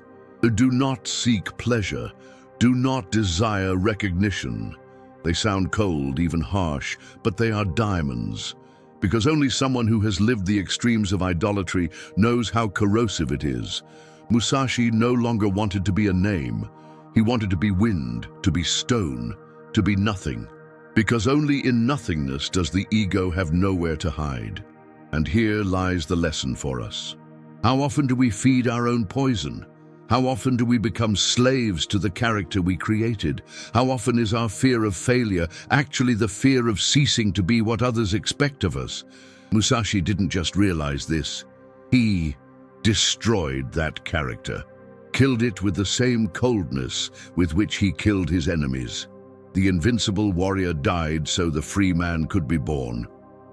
Do not seek pleasure. Do not desire recognition." They sound cold, even harsh, but they are diamonds. Because only someone who has lived the extremes of idolatry knows how corrosive it is. Musashi no longer wanted to be a name. He wanted to be wind, to be stone, to be nothing. Because only in nothingness does the ego have nowhere to hide. And here lies the lesson for us. How often do we feed our own poison? How often do we become slaves to the character we created? How often is our fear of failure actually the fear of ceasing to be what others expect of us? Musashi didn't just realize this. He destroyed that character, killed it with the same coldness with which he killed his enemies. The invincible warrior died so the free man could be born.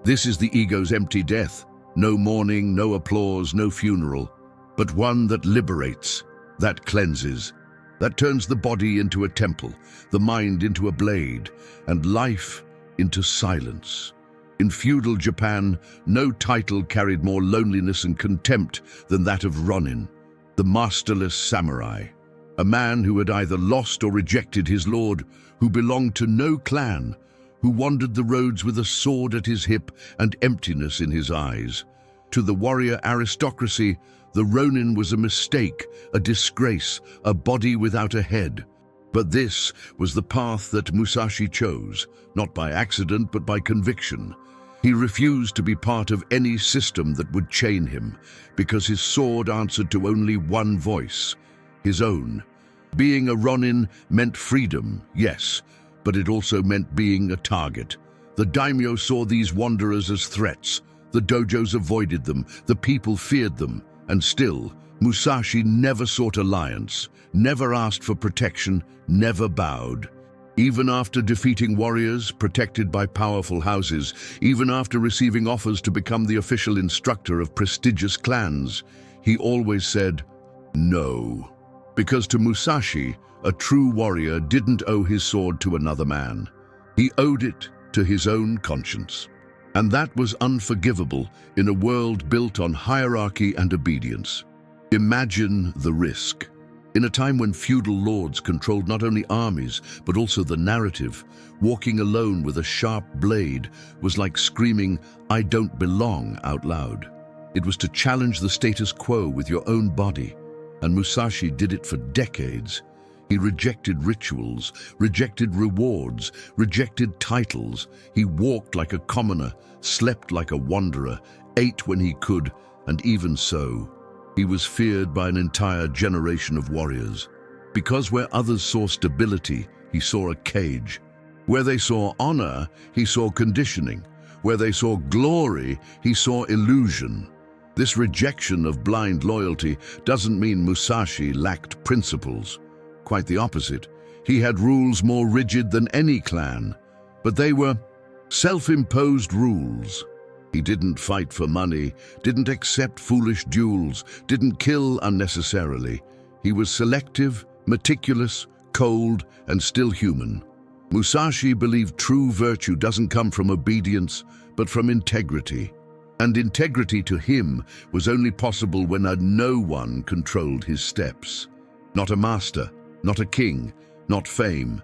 This is the ego's empty death. No mourning, no applause, no funeral, but one that liberates, that cleanses, that turns the body into a temple, the mind into a blade, and life into silence. In feudal Japan, no title carried more loneliness and contempt than that of Ronin, the masterless samurai, a man who had either lost or rejected his lord, who belonged to no clan, who wandered the roads with a sword at his hip and emptiness in his eyes. To the warrior aristocracy, the Ronin was a mistake, a disgrace, a body without a head. But this was the path that Musashi chose, not by accident but by conviction. He refused to be part of any system that would chain him, because his sword answered to only one voice, his own. Being a Ronin meant freedom, yes, but it also meant being a target. The daimyo saw these wanderers as threats. The dojos avoided them, the people feared them, and still, Musashi never sought alliance, never asked for protection, never bowed. Even after defeating warriors, protected by powerful houses, even after receiving offers to become the official instructor of prestigious clans, he always said, no. Because to Musashi, a true warrior didn't owe his sword to another man. He owed it to his own conscience. And that was unforgivable in a world built on hierarchy and obedience. Imagine the risk. In a time when feudal lords controlled not only armies, but also the narrative, walking alone with a sharp blade was like screaming, "I don't belong," out loud. It was to challenge the status quo with your own body. And Musashi did it for decades. He rejected rituals, rejected rewards, rejected titles. He walked like a commoner, slept like a wanderer, ate when he could, and even so, he was feared by an entire generation of warriors. Because where others saw stability, he saw a cage. Where they saw honor, he saw conditioning. Where they saw glory, he saw illusion. This rejection of blind loyalty doesn't mean Musashi lacked principles. Quite the opposite. He had rules more rigid than any clan, but they were self-imposed rules. He didn't fight for money, didn't accept foolish duels, didn't kill unnecessarily. He was selective, meticulous, cold, and still human. Musashi believed true virtue doesn't come from obedience, but from integrity. And integrity to him was only possible when no one controlled his steps. Not a master, not a king, not fame.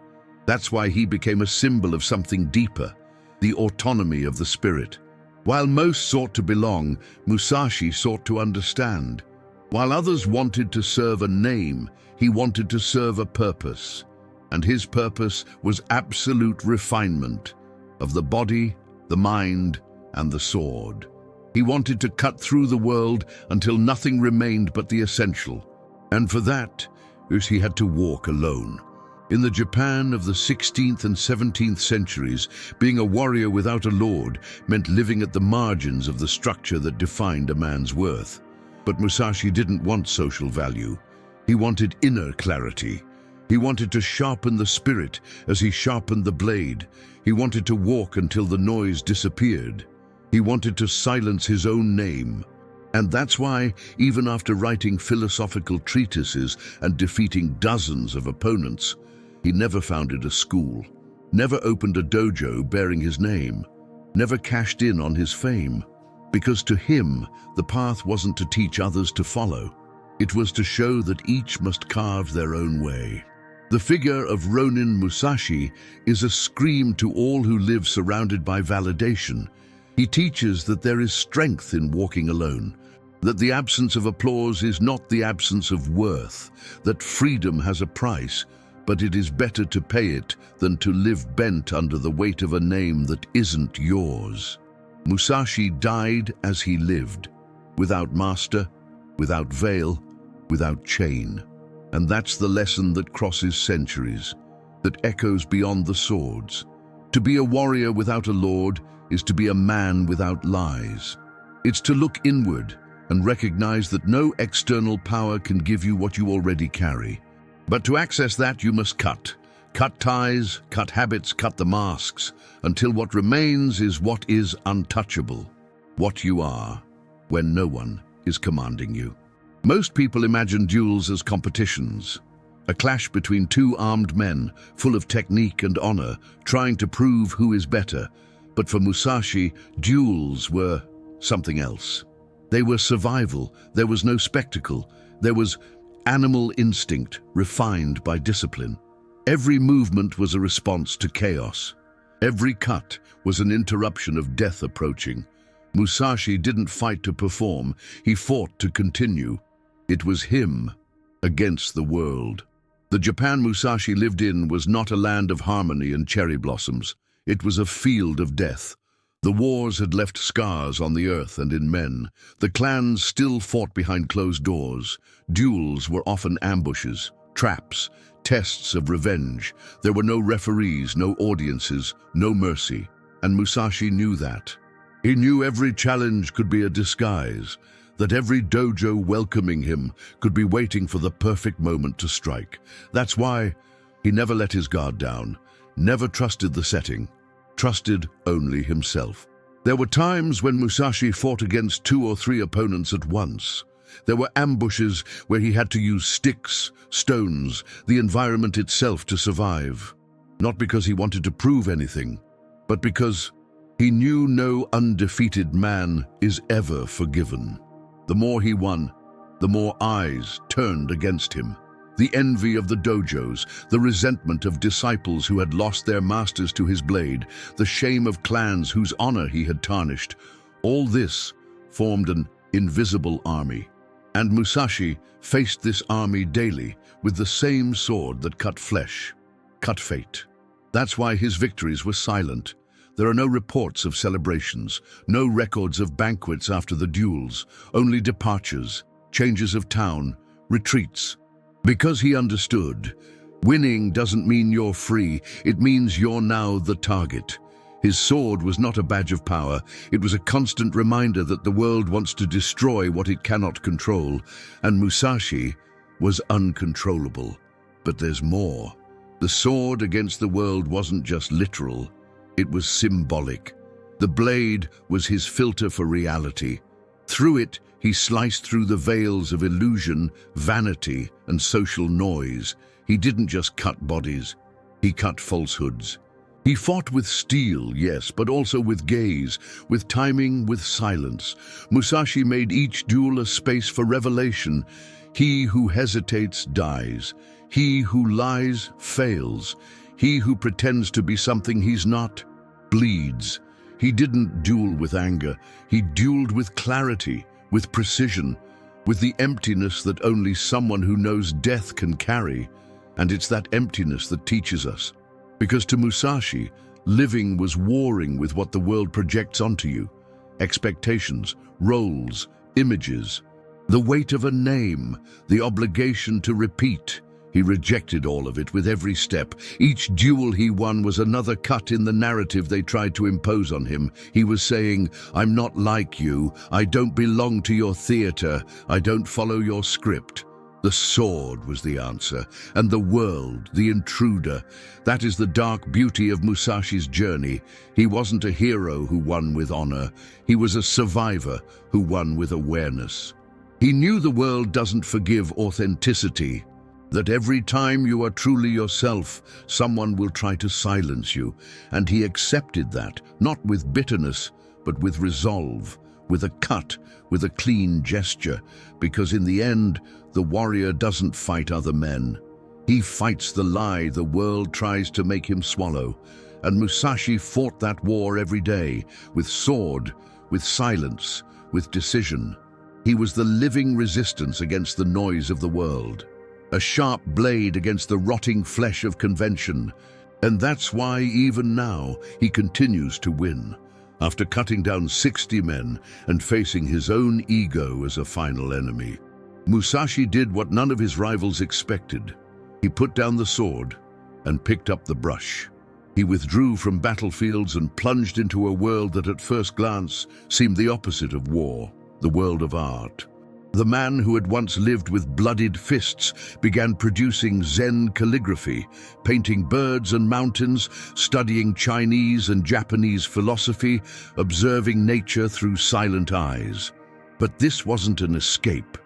That's why he became a symbol of something deeper, the autonomy of the spirit. While most sought to belong, Musashi sought to understand. While others wanted to serve a name, he wanted to serve a purpose. And his purpose was absolute refinement of the body, the mind, and the sword. He wanted to cut through the world until nothing remained but the essential. And for that, he had to walk alone. In the Japan of the 16th and 17th centuries, being a warrior without a lord meant living at the margins of the structure that defined a man's worth. But Musashi didn't want social value. He wanted inner clarity. He wanted to sharpen the spirit as he sharpened the blade. He wanted to walk until the noise disappeared. He wanted to silence his own name. And that's why, even after writing philosophical treatises and defeating dozens of opponents, he never founded a school, never opened a dojo bearing his name, never cashed in on his fame. Because to him, the path wasn't to teach others to follow. It was to show that each must carve their own way. The figure of Ronin Musashi is a scream to all who live surrounded by validation. He teaches that there is strength in walking alone, that the absence of applause is not the absence of worth, that freedom has a price, but it is better to pay it than to live bent under the weight of a name that isn't yours. Musashi died as he lived, without master, without veil, without chain. And that's the lesson that crosses centuries, that echoes beyond the swords. To be a warrior without a lord is to be a man without lies. It's to look inward and recognize that no external power can give you what you already carry. But to access that, you must cut. Cut ties, cut habits, cut the masks, until what remains is what is untouchable, what you are, when no one is commanding you. Most people imagine duels as competitions, a clash between two armed men, full of technique and honor, trying to prove who is better. But for Musashi, duels were something else. They were survival. There was no spectacle. There was animal instinct, refined by discipline. Every movement was a response to chaos. Every cut was an interruption of death approaching. Musashi didn't fight to perform. He fought to continue. It was him against the world. The Japan Musashi lived in was not a land of harmony and cherry blossoms. It was a field of death. The wars had left scars on the earth and in men. The clans still fought behind closed doors. Duels were often ambushes, traps, tests of revenge. There were no referees, no audiences, no mercy. And Musashi knew that. He knew every challenge could be a disguise, that every dojo welcoming him could be waiting for the perfect moment to strike. That's why he never let his guard down, never trusted the setting, trusted only himself. There were times when Musashi fought against 2 or 3 opponents at once. There were ambushes where he had to use sticks, stones, the environment itself to survive. Not because he wanted to prove anything, but because he knew no undefeated man is ever forgiven. The more he won, the more eyes turned against him. The envy of the dojos, the resentment of disciples who had lost their masters to his blade, the shame of clans whose honor he had tarnished, all this formed an invisible army. And Musashi faced this army daily with the same sword that cut flesh, cut fate. That's why his victories were silent. There are no reports of celebrations, no records of banquets after the duels, only departures, changes of town, retreats. Because he understood, winning doesn't mean you're free, it means you're now the target. His sword was not a badge of power, it was a constant reminder that the world wants to destroy what it cannot control, and Musashi was uncontrollable. But there's more. The sword against the world wasn't just literal, it was symbolic. The blade was his filter for reality. Through it, he sliced through the veils of illusion, vanity, and social noise. He didn't just cut bodies, he cut falsehoods. He fought with steel, yes, but also with gaze, with timing, with silence. Musashi made each duel a space for revelation. He who hesitates dies. He who lies fails. He who pretends to be something he's not bleeds. He didn't duel with anger. He dueled with clarity, with precision, with the emptiness that only someone who knows death can carry. And it's that emptiness that teaches us. Because to Musashi, living was warring with what the world projects onto you. Expectations, roles, images, the weight of a name, the obligation to repeat. He rejected all of it with every step. Each duel he won was another cut in the narrative they tried to impose on him. He was saying, I'm not like you, I don't belong to your theater, I don't follow your script. The sword was the answer, and the world, the intruder. That is the dark beauty of Musashi's journey. He wasn't a hero who won with honor. He was a survivor who won with awareness. He knew the world doesn't forgive authenticity, that every time you are truly yourself, someone will try to silence you. And he accepted that, not with bitterness, but with resolve, with a cut, with a clean gesture, because in the end, the warrior doesn't fight other men. He fights the lie the world tries to make him swallow. And Musashi fought that war every day, with sword, with silence, with decision. He was the living resistance against the noise of the world. a sharp blade against the rotting flesh of convention. And that's why, even now, he continues to win, after cutting down 60 men and facing his own ego as a final enemy. Musashi did what none of his rivals expected. He put down the sword and picked up the brush. He withdrew from battlefields and plunged into a world that at first glance seemed the opposite of war, the world of art. The man who had once lived with bloodied fists began producing Zen calligraphy, painting birds and mountains, studying Chinese and Japanese philosophy, observing nature through silent eyes. But this wasn't an escape.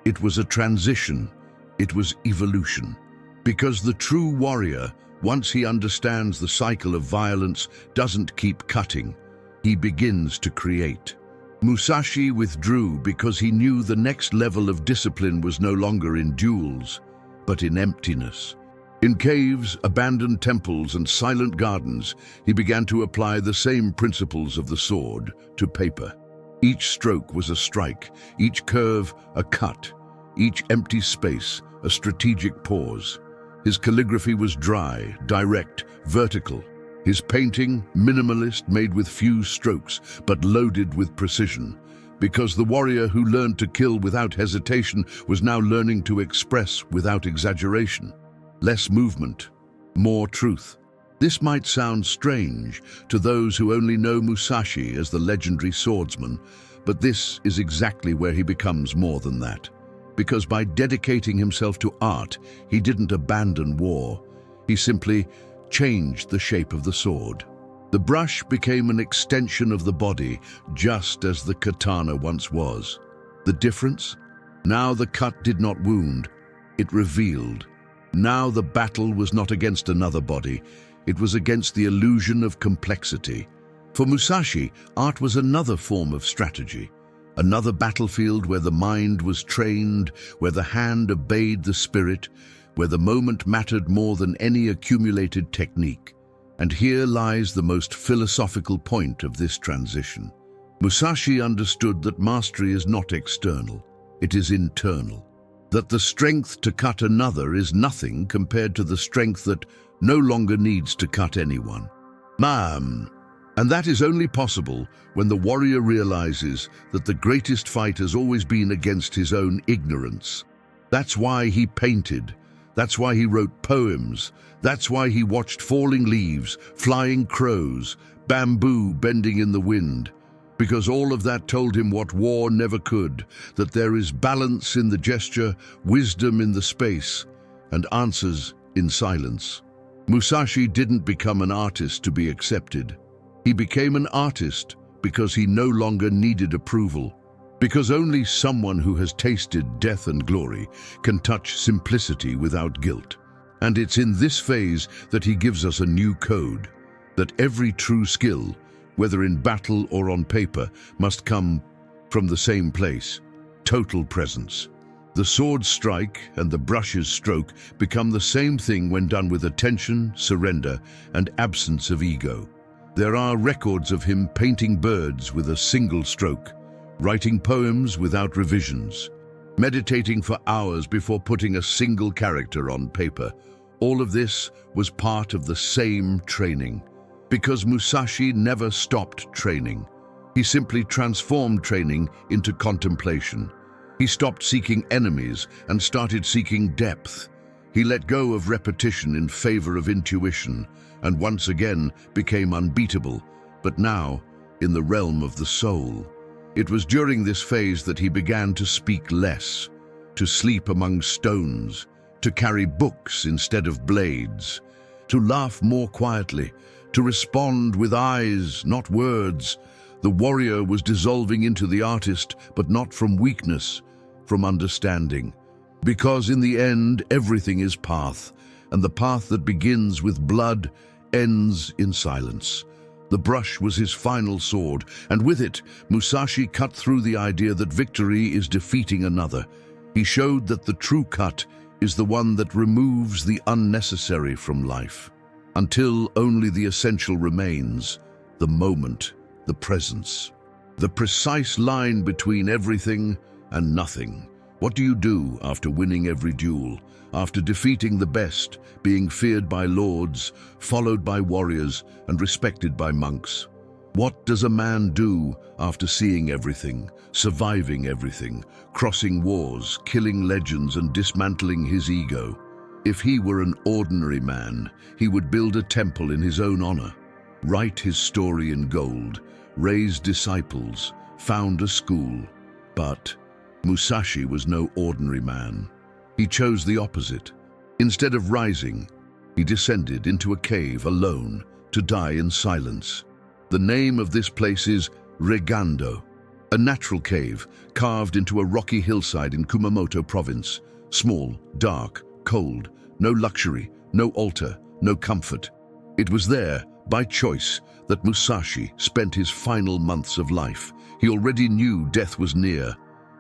It was a transition. It was evolution. Because the true warrior, once he understands the cycle of violence, doesn't keep cutting. He begins to create. Musashi withdrew because he knew the next level of discipline was no longer in duels, but in emptiness. In caves, abandoned temples, and silent gardens, he began to apply the same principles of the sword to paper. Each stroke was a strike, each curve a cut, each empty space a strategic pause. His calligraphy was dry, direct, vertical. His painting, minimalist, made with few strokes, but loaded with precision. Because the warrior who learned to kill without hesitation was now learning to express without exaggeration. Less movement, more truth. This might sound strange to those who only know Musashi as the legendary swordsman, but this is exactly where he becomes more than that. Because by dedicating himself to art, he didn't abandon war. He simply changed the shape of the sword. The brush became an extension of the body, just as the katana once was. The difference? Now the cut did not wound, it revealed. Now the battle was not against another body, it was against the illusion of complexity. For Musashi, art was another form of strategy, another battlefield where the mind was trained, where the hand obeyed the spirit, where the moment mattered more than any accumulated technique. And here lies the most philosophical point of this transition. Musashi understood that mastery is not external, it is internal. That the strength to cut another is nothing compared to the strength that no longer needs to cut anyone. And that is only possible when the warrior realizes that the greatest fight has always been against his own ignorance. That's why he painted. That's why he wrote poems. That's why he watched falling leaves, flying crows, bamboo bending in the wind. Because all of that told him what war never could, that there is balance in the gesture, wisdom in the space, and answers in silence. Musashi didn't become an artist to be accepted. He became an artist because he no longer needed approval. Because only someone who has tasted death and glory can touch simplicity without guilt. And it's in this phase that he gives us a new code, that every true skill, whether in battle or on paper, must come from the same place, total presence. The sword's strike and the brush's stroke become the same thing when done with attention, surrender, and absence of ego. There are records of him painting birds with a single stroke, writing poems without revisions, meditating for hours before putting a single character on paper. All of this was part of the same training. Because Musashi never stopped training. He simply transformed training into contemplation. He stopped seeking enemies and started seeking depth. He let go of repetition in favor of intuition, and once again became unbeatable, but now in the realm of the soul. It was during this phase that he began to speak less, to sleep among stones, to carry books instead of blades, to laugh more quietly, to respond with eyes, not words. The warrior was dissolving into the artist, but not from weakness, from understanding. Because in the end, everything is path, and the path that begins with blood ends in silence. The brush was his final sword, and with it, Musashi cut through the idea that victory is defeating another. He showed that the true cut is the one that removes the unnecessary from life, until only the essential remains, the moment, the presence. The precise line between everything and nothing, What do you do after winning every duel, after defeating the best, being feared by lords, followed by warriors, and respected by monks? What does a man do after seeing everything, surviving everything, crossing wars, killing legends, and dismantling his ego? If he were an ordinary man, he would build a temple in his own honor, write his story in gold, raise disciples, found a school. But Musashi was no ordinary man. He chose the opposite. Instead of rising, he descended into a cave alone to die in silence. The name of this place is Regando, a natural cave carved into a rocky hillside in Kumamoto province. Small, dark, cold, no luxury, no altar, no comfort. It was there, by choice, that Musashi spent his final months of life. He already knew death was near.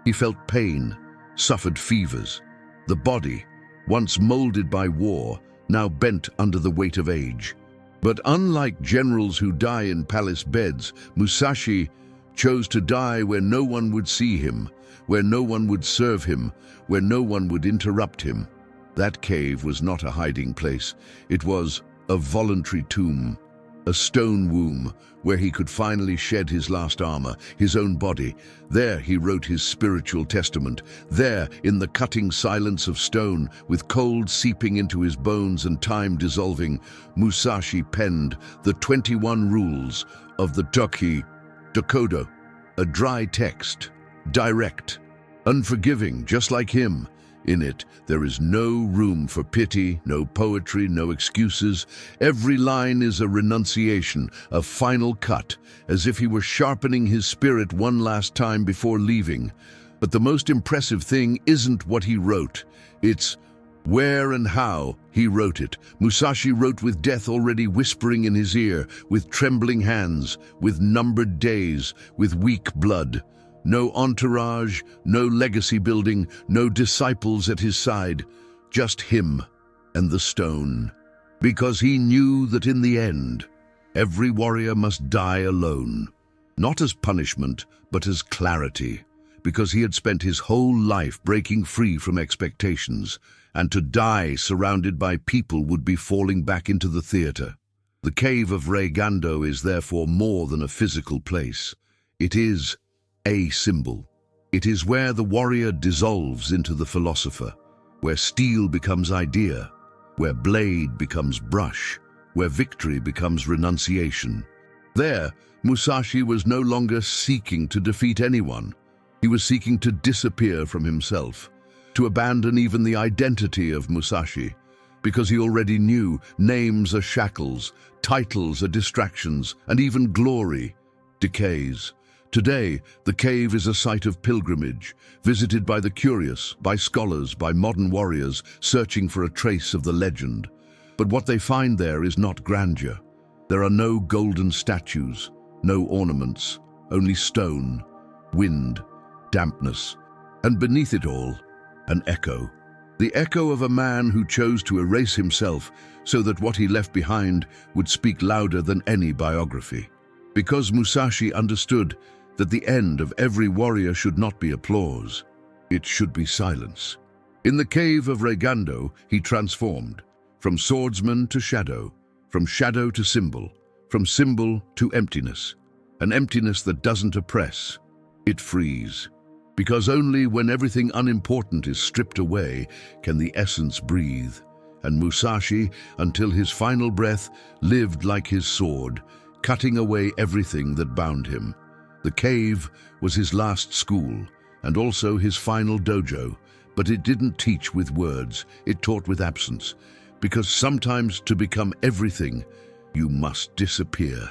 He felt pain, suffered fevers. The body, once molded by war, now bent under the weight of age. But unlike generals who die in palace beds, Musashi chose to die where no one would see him, where no one would serve him, where no one would interrupt him. That cave was not a hiding place. It was a voluntary tomb, a stone womb where he could finally shed his last armor, his own body. There he wrote his spiritual testament. There, in the cutting silence of stone, with cold seeping into his bones and time dissolving, Musashi penned the 21 rules of the Dokodo, a dry text, direct, unforgiving, just like him. In it, there is no room for pity, no poetry, no excuses. Every line is a renunciation, a final cut, as if he were sharpening his spirit one last time before leaving. But the most impressive thing isn't what he wrote. It's where and how he wrote it. Musashi wrote with death already whispering in his ear, with trembling hands, with numbered days, with weak blood. No entourage, no legacy building, no disciples at his side, just him and the stone. Because he knew that in the end, every warrior must die alone. Not as punishment, but as clarity. Because he had spent his whole life breaking free from expectations, and to die surrounded by people would be falling back into the theater. The cave of Regando is therefore more than a physical place. It is a symbol. It is where the warrior dissolves into the philosopher, where steel becomes idea, where blade becomes brush, where victory becomes renunciation. There, Musashi was no longer seeking to defeat anyone. He was seeking to disappear from himself, to abandon even the identity of Musashi, because he already knew names are shackles, titles are distractions, and even glory decays. Today, the cave is a site of pilgrimage, visited by the curious, by scholars, by modern warriors, searching for a trace of the legend. But what they find there is not grandeur. There are no golden statues, no ornaments, only stone, wind, dampness, and beneath it all, an echo. The echo of a man who chose to erase himself so that what he left behind would speak louder than any biography. Because Musashi understood that the end of every warrior should not be applause, it should be silence. In the cave of Regando, he transformed, from swordsman to shadow, from shadow to symbol, from symbol to emptiness, an emptiness that doesn't oppress, it frees. Because only when everything unimportant is stripped away can the essence breathe. And Musashi, until his final breath, lived like his sword, cutting away everything that bound him. The cave was his last school, and also his final dojo, but it didn't teach with words, it taught with absence. Because sometimes to become everything, you must disappear.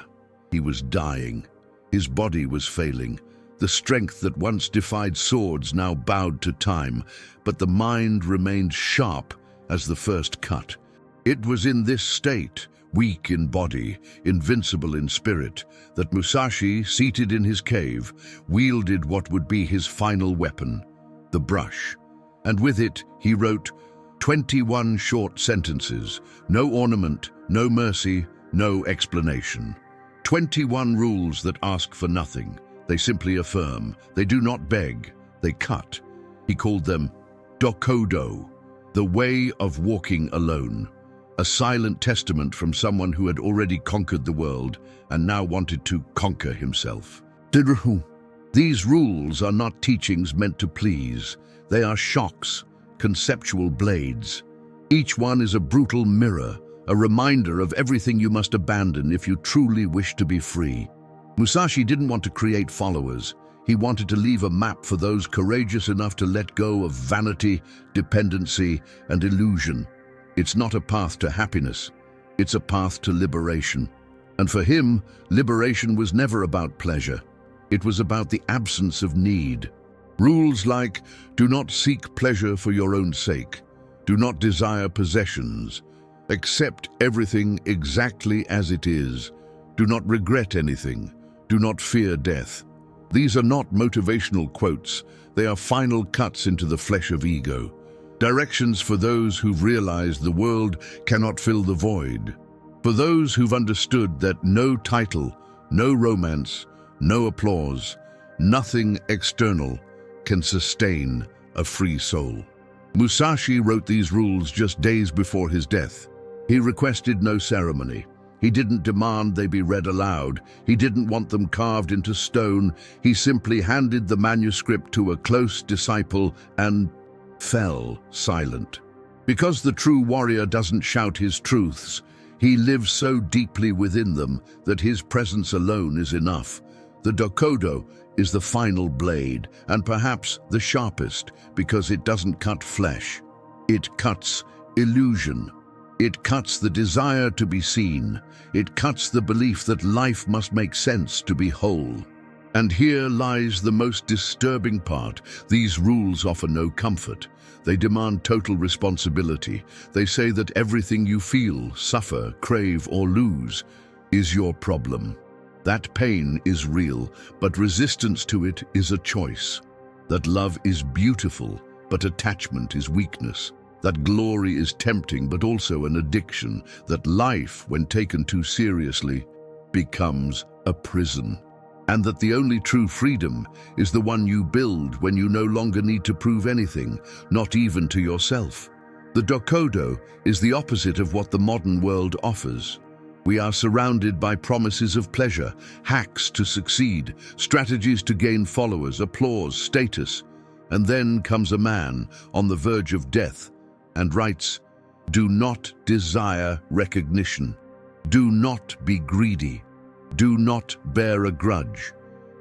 He was dying. His body was failing. The strength that once defied swords now bowed to time, but the mind remained sharp as the first cut. It was in this state, weak in body, invincible in spirit, that Musashi, seated in his cave, wielded what would be his final weapon, the brush. And with it, he wrote 21 short sentences, no ornament, no mercy, no explanation. 21 rules that ask for nothing. They simply affirm. They do not beg. They cut. He called them Dokudo, the way of walking alone, a silent testament from someone who had already conquered the world and now wanted to conquer himself. These rules are not teachings meant to please. They are shocks, conceptual blades. Each one is a brutal mirror, a reminder of everything you must abandon if you truly wish to be free. Musashi didn't want to create followers. He wanted to leave a map for those courageous enough to let go of vanity, dependency, and illusion. It's not a path to happiness. It's a path to liberation. And for him, liberation was never about pleasure. It was about the absence of need. Rules like, do not seek pleasure for your own sake. Do not desire possessions. Accept everything exactly as it is. Do not regret anything. Do not fear death. These are not motivational quotes. They are final cuts into the flesh of ego. Directions for those who've realized the world cannot fill the void. For those who've understood that no title, no romance, no applause, nothing external can sustain a free soul. Musashi wrote these rules just days before his death. He requested no ceremony. He didn't demand they be read aloud. He didn't want them carved into stone. He simply handed the manuscript to a close disciple and fell silent. Because the true warrior doesn't shout his truths, he lives so deeply within them that his presence alone is enough. The Dokudo is the final blade, and perhaps the sharpest, because it doesn't cut flesh. It cuts illusion. It cuts the desire to be seen. It cuts the belief that life must make sense to be whole. And here lies the most disturbing part. These rules offer no comfort. They demand total responsibility. They say that everything you feel, suffer, crave, or lose is your problem. That pain is real, but resistance to it is a choice. That love is beautiful, but attachment is weakness. That glory is tempting, but also an addiction. That life, when taken too seriously, becomes a prison. And that the only true freedom is the one you build when you no longer need to prove anything, not even to yourself. The Dokudo is the opposite of what the modern world offers. We are surrounded by promises of pleasure, hacks to succeed, strategies to gain followers, applause, status. And then comes a man on the verge of death and writes, "Do not desire recognition. Do not be greedy. Do not bear a grudge.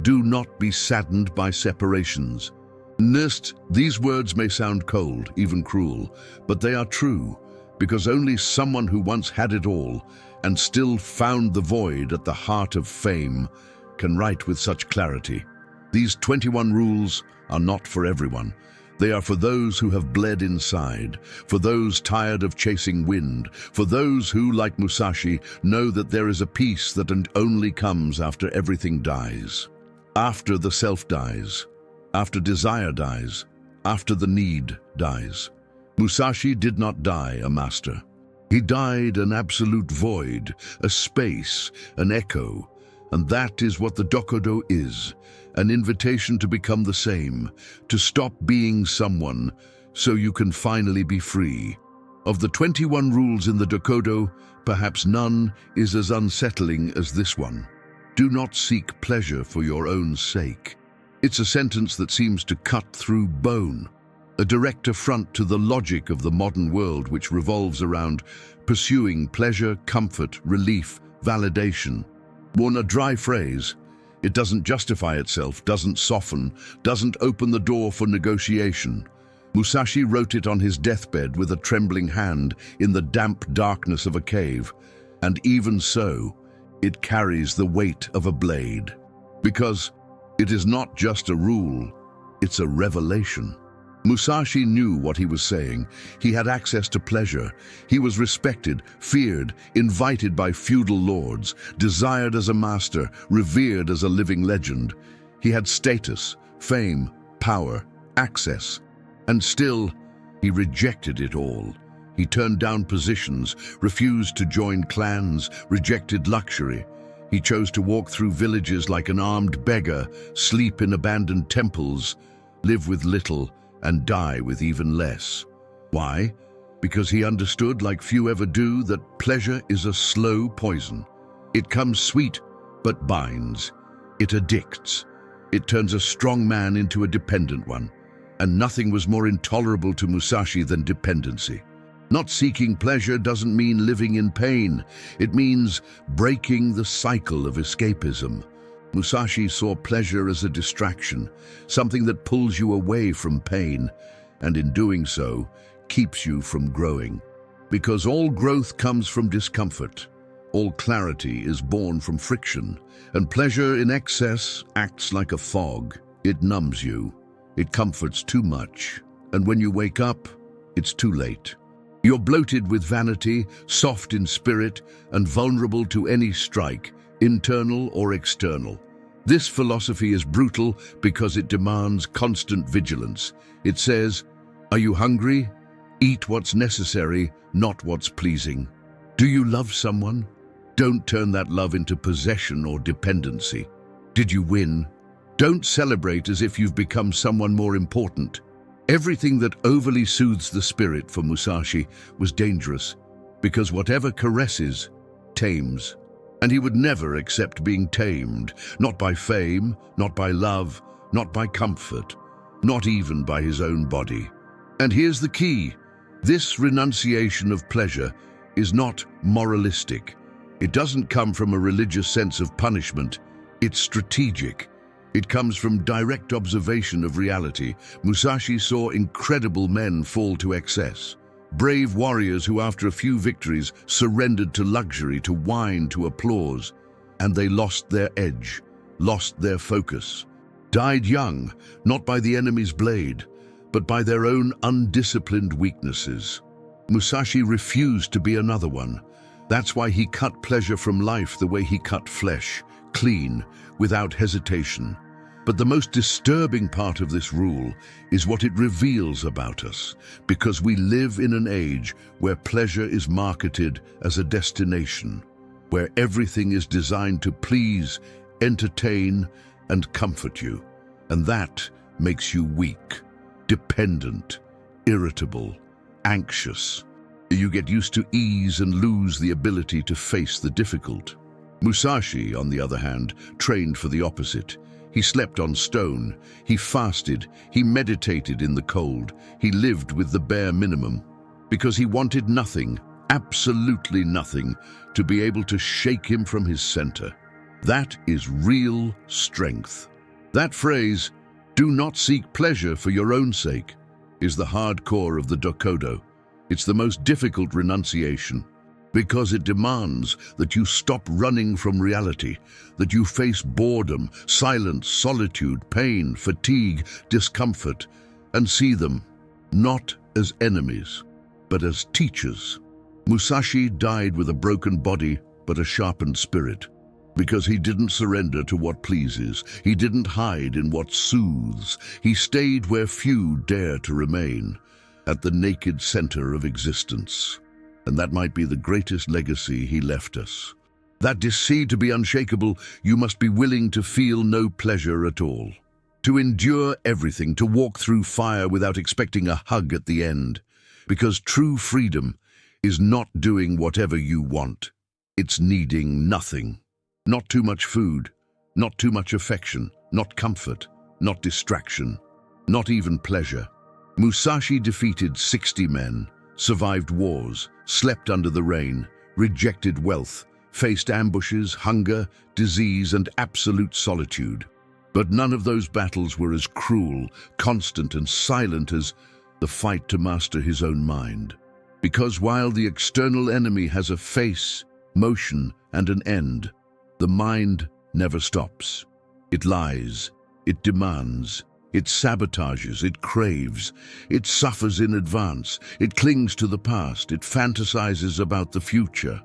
Do not be saddened by separations." These words may sound cold, even cruel, but they are true, because only someone who once had it all and still found the void at the heart of fame can write with such clarity. These 21 rules are not for everyone. They are for those who have bled inside, for those tired of chasing wind, for those who, like Musashi, know that there is a peace that only comes after everything dies. After the self dies, after desire dies, after the need dies. Musashi did not die a master. He died an absolute void, a space, an echo. And that is what the Dokudo is, an invitation to become the same, to stop being someone so you can finally be free. Of the 21 rules in the Dokudo, perhaps none is as unsettling as this one. Do not seek pleasure for your own sake. It's a sentence that seems to cut through bone, a direct affront to the logic of the modern world, which revolves around pursuing pleasure, comfort, relief, validation. Born a dry phrase, it doesn't justify itself, doesn't soften, doesn't open the door for negotiation. Musashi wrote it on his deathbed with a trembling hand in the damp darkness of a cave, and even so, it carries the weight of a blade. Because it is not just a rule, it's a revelation. Musashi knew what he was saying. He had access to pleasure. He was respected, feared, invited by feudal lords, desired as a master, revered as a living legend. He had status, fame, power, access. And still, he rejected it all. He turned down positions, refused to join clans, rejected luxury. He chose to walk through villages like an armed beggar, sleep in abandoned temples, live with little, and die with even less. Why? Because he understood, like few ever do, that pleasure is a slow poison. It comes sweet, but binds. It addicts. It turns a strong man into a dependent one. And nothing was more intolerable to Musashi than dependency. Not seeking pleasure doesn't mean living in pain. It means breaking the cycle of escapism. Musashi saw pleasure as a distraction, something that pulls you away from pain, and in doing so, keeps you from growing. Because all growth comes from discomfort. All clarity is born from friction, and pleasure in excess acts like a fog. It numbs you. It comforts too much, and when you wake up, it's too late. You're bloated with vanity, soft in spirit, and vulnerable to any strike, internal or external. This philosophy is brutal because it demands constant vigilance. It says, "Are you hungry? Eat what's necessary, not what's pleasing." Do you love someone? Don't turn that love into possession or dependency. Did you win? Don't celebrate as if you've become someone more important. Everything that overly soothes the spirit for Musashi was dangerous, because whatever caresses, tames. And he would never accept being tamed, not by fame, not by love, not by comfort, not even by his own body. And here's the key. This renunciation of pleasure is not moralistic. It doesn't come from a religious sense of punishment. It's strategic. It comes from direct observation of reality. Musashi saw incredible men fall to excess. Brave warriors who, after a few victories, surrendered to luxury, to wine, to applause. And they lost their edge, lost their focus. Died young, not by the enemy's blade, but by their own undisciplined weaknesses. Musashi refused to be another one. That's why he cut pleasure from life the way he cut flesh, clean, without hesitation. But the most disturbing part of this rule is what it reveals about us, because we live in an age where pleasure is marketed as a destination, where everything is designed to please, entertain, and comfort you. And that makes you weak, dependent, irritable, anxious. You get used to ease and lose the ability to face the difficult. Musashi, on the other hand, trained for the opposite. He slept on stone, he fasted, he meditated in the cold, he lived with the bare minimum, because he wanted nothing, absolutely nothing, to be able to shake him from his center. That is real strength. That phrase, "do not seek pleasure for your own sake," is the hardcore of the Dokudo. It's the most difficult renunciation, because it demands that you stop running from reality, that you face boredom, silence, solitude, pain, fatigue, discomfort, and see them not as enemies, but as teachers. Musashi died with a broken body but a sharpened spirit, because he didn't surrender to what pleases. He didn't hide in what soothes. He stayed where few dare to remain, at the naked center of existence. And that might be the greatest legacy he left us. That deceit to be unshakable, you must be willing to feel no pleasure at all. To endure everything, to walk through fire without expecting a hug at the end. Because true freedom is not doing whatever you want. It's needing nothing. Not too much food, not too much affection, not comfort, not distraction, not even pleasure. Musashi defeated 60 men, survived wars, slept under the rain, rejected wealth, faced ambushes, hunger, disease, and absolute solitude. But none of those battles were as cruel, constant, and silent as the fight to master his own mind. Because while the external enemy has a face, motion, and an end, the mind never stops. It lies, it demands, it sabotages, it craves, it suffers in advance, it clings to the past, it fantasizes about the future.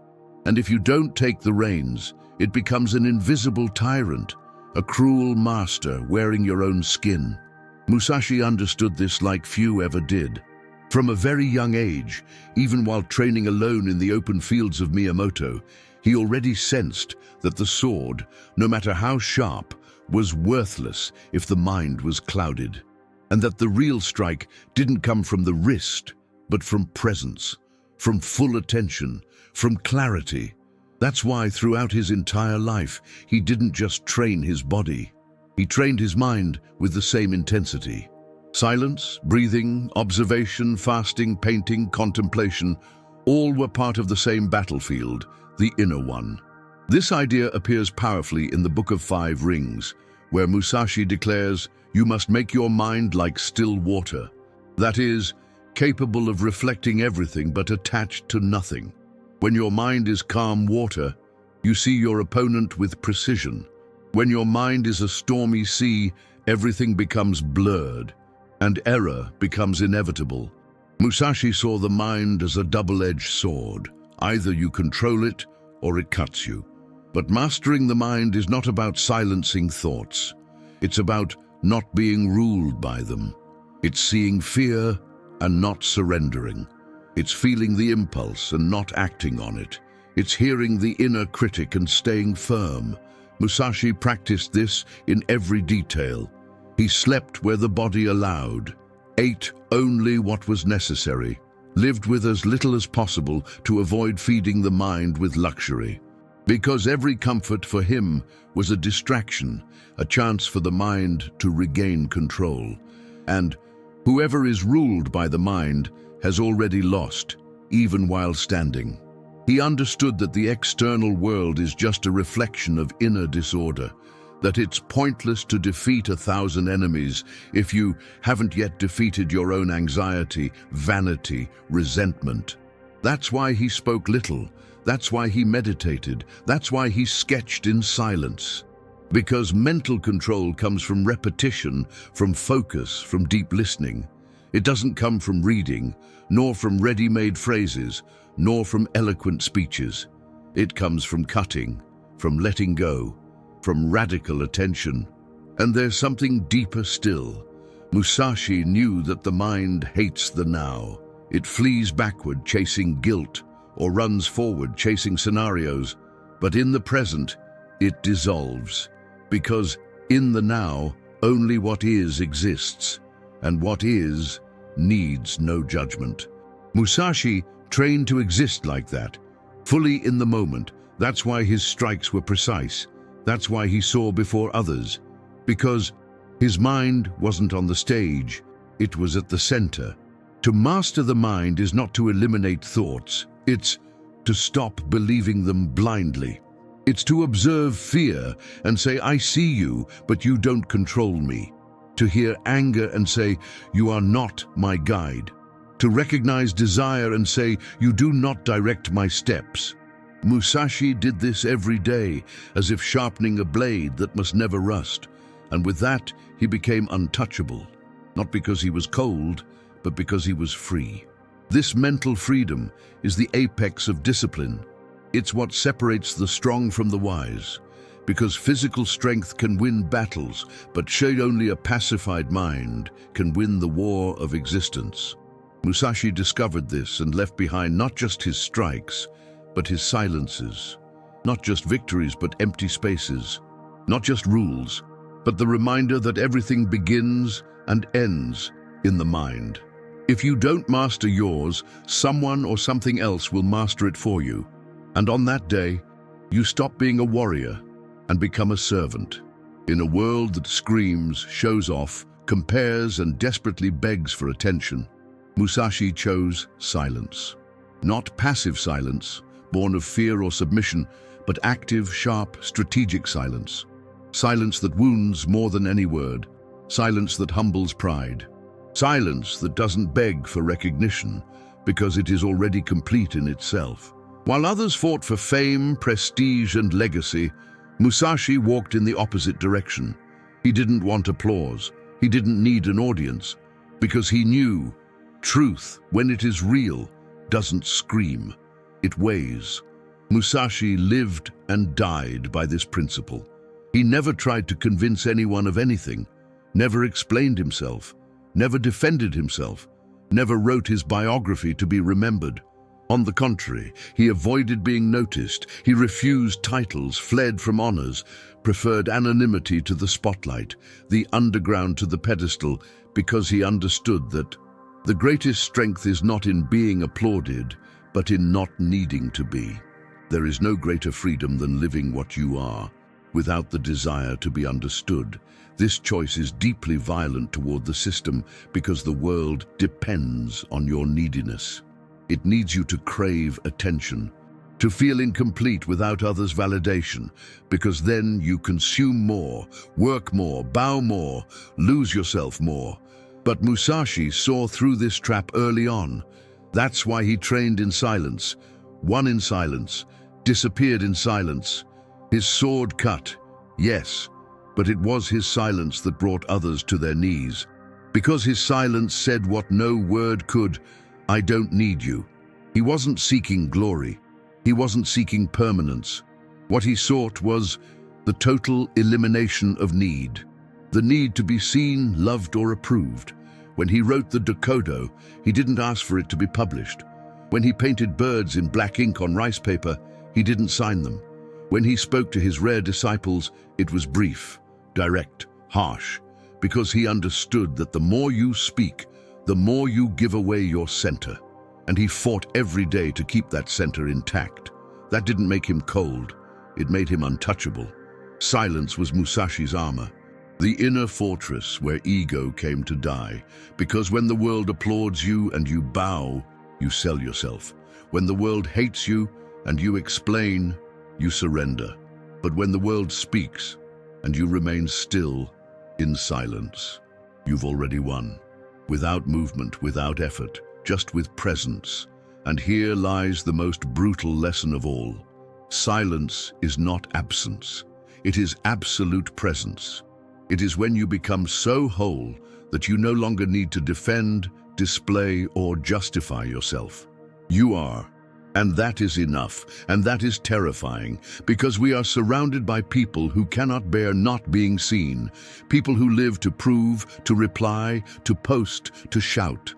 And if you don't take the reins, it becomes an invisible tyrant, a cruel master wearing your own skin. Musashi understood this like few ever did. From a very young age, even while training alone in the open fields of Miyamoto, he already sensed that the sword, no matter how sharp, was worthless if the mind was clouded. and that the real strike didn't come from the wrist, but from presence, from full attention, from clarity. That's why throughout his entire life, he didn't just train his body. He trained his mind with the same intensity. Silence, breathing, observation, fasting, painting, contemplation, all were part of the same battlefield, the inner one. This idea appears powerfully in the Book of Five Rings, where Musashi declares, "You must make your mind like still water." That is, capable of reflecting everything but attached to nothing. When your mind is calm water, you see your opponent with precision. When your mind is a stormy sea, everything becomes blurred, and error becomes inevitable. Musashi saw the mind as a double-edged sword. Either you control it, or it cuts you. But mastering the mind is not about silencing thoughts. It's about not being ruled by them. It's seeing fear and not surrendering. It's feeling the impulse and not acting on it. It's hearing the inner critic and staying firm. Musashi practiced this in every detail. He slept where the body allowed, ate only what was necessary, lived with as little as possible to avoid feeding the mind with luxury. Because every comfort for him was a distraction, a chance for the mind to regain control. And whoever is ruled by the mind has already lost, even while standing. He understood that the external world is just a reflection of inner disorder, that it's pointless to defeat 1,000 enemies if you haven't yet defeated your own anxiety, vanity, resentment. That's why he spoke little. That's why he meditated. That's why he sketched in silence. Because mental control comes from repetition, from focus, from deep listening. It doesn't come from reading, nor from ready-made phrases, nor from eloquent speeches. It comes from cutting, from letting go, from radical attention. And there's something deeper still. Musashi knew that the mind hates the now. It flees backward, chasing guilt, or runs forward, chasing scenarios. But in the present, it dissolves. Because in the now, only what is exists, and what is needs no judgment. Musashi trained to exist like that, fully in the moment. That's why his strikes were precise. That's why he saw before others. Because his mind wasn't on the stage, it was at the center. To master the mind is not to eliminate thoughts, it's to stop believing them blindly. It's to observe fear and say, "I see you, but you don't control me." To hear anger and say, "You are not my guide." To recognize desire and say, "You do not direct my steps." Musashi did this every day, as if sharpening a blade that must never rust. And with that, he became untouchable. Not because he was cold, but because he was free. This mental freedom is the apex of discipline. It's what separates the strong from the wise. Because physical strength can win battles, but only a pacified mind can win the war of existence. Musashi discovered this and left behind not just his strikes, but his silences. Not just victories, but empty spaces. Not just rules, but the reminder that everything begins and ends in the mind. If you don't master yours, someone or something else will master it for you. And on that day, you stop being a warrior and become a servant. In a world that screams, shows off, compares, and desperately begs for attention, Musashi chose silence. Not passive silence, born of fear or submission, but active, sharp, strategic silence. Silence that wounds more than any word. Silence that humbles pride. Silence that doesn't beg for recognition, because it is already complete in itself. While others fought for fame, prestige, and legacy, Musashi walked in the opposite direction. He didn't want applause. He didn't need an audience, because he knew truth, when it is real, doesn't scream. It weighs. Musashi lived and died by this principle. He never tried to convince anyone of anything, never explained himself, never defended himself, never wrote his biography to be remembered. On the contrary, he avoided being noticed. He refused titles, fled from honors, preferred anonymity to the spotlight, the underground to the pedestal, because he understood that the greatest strength is not in being applauded, but in not needing to be. There is no greater freedom than living what you are, without the desire to be understood. This choice is deeply violent toward the system because the world depends on your neediness. It needs you to crave attention, to feel incomplete without others' validation, because then you consume more, work more, bow more, lose yourself more. But Musashi saw through this trap early on. That's why he trained in silence, won in silence, disappeared in silence. His sword cut, yes, but it was his silence that brought others to their knees. Because his silence said what no word could, I don't need you. He wasn't seeking glory. He wasn't seeking permanence. What he sought was the total elimination of need. The need to be seen, loved, or approved. When he wrote the Dokudo, he didn't ask for it to be published. When he painted birds in black ink on rice paper, he didn't sign them. When he spoke to his rare disciples, it was brief, direct, harsh, because he understood that the more you speak, the more you give away your center. And he fought every day to keep that center intact. That didn't make him cold. It made him untouchable. Silence was Musashi's armor, the inner fortress where ego came to die. Because when the world applauds you and you bow, you sell yourself. When the world hates you and you explain, you surrender. But when the world speaks and you remain still in silence, you've already won. Without movement, without effort, just with presence. And here lies the most brutal lesson of all. Silence is not absence. It is absolute presence. It is when you become so whole that you no longer need to defend, display, or justify yourself. You are. And that is enough, and that is terrifying, because we are surrounded by people who cannot bear not being seen, people who live to prove, to reply, to post, to shout.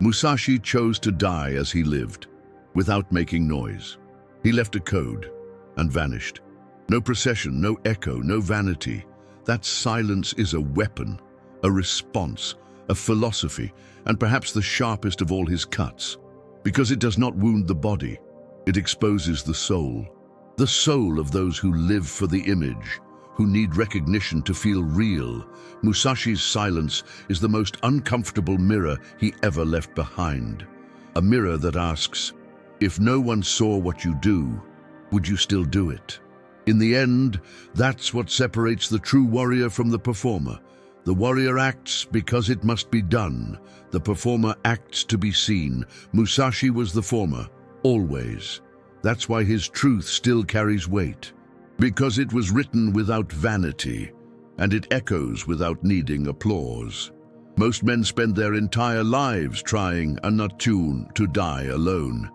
Musashi chose to die as he lived, without making noise. He left a code and vanished. No procession, no echo, no vanity. That silence is a weapon, a response, a philosophy, and perhaps the sharpest of all his cuts. Because it does not wound the body, it exposes the soul of those who live for the image, who need recognition to feel real. Musashi's silence is the most uncomfortable mirror he ever left behind. A mirror that asks, if no one saw what you do, would you still do it? In the end, that's what separates the true warrior from the performer. The warrior acts because it must be done. The performer acts to be seen. Musashi was the former, always. That's why his truth still carries weight. Because it was written without vanity, and it echoes without needing applause. Most men spend their entire lives trying, and not to die alone.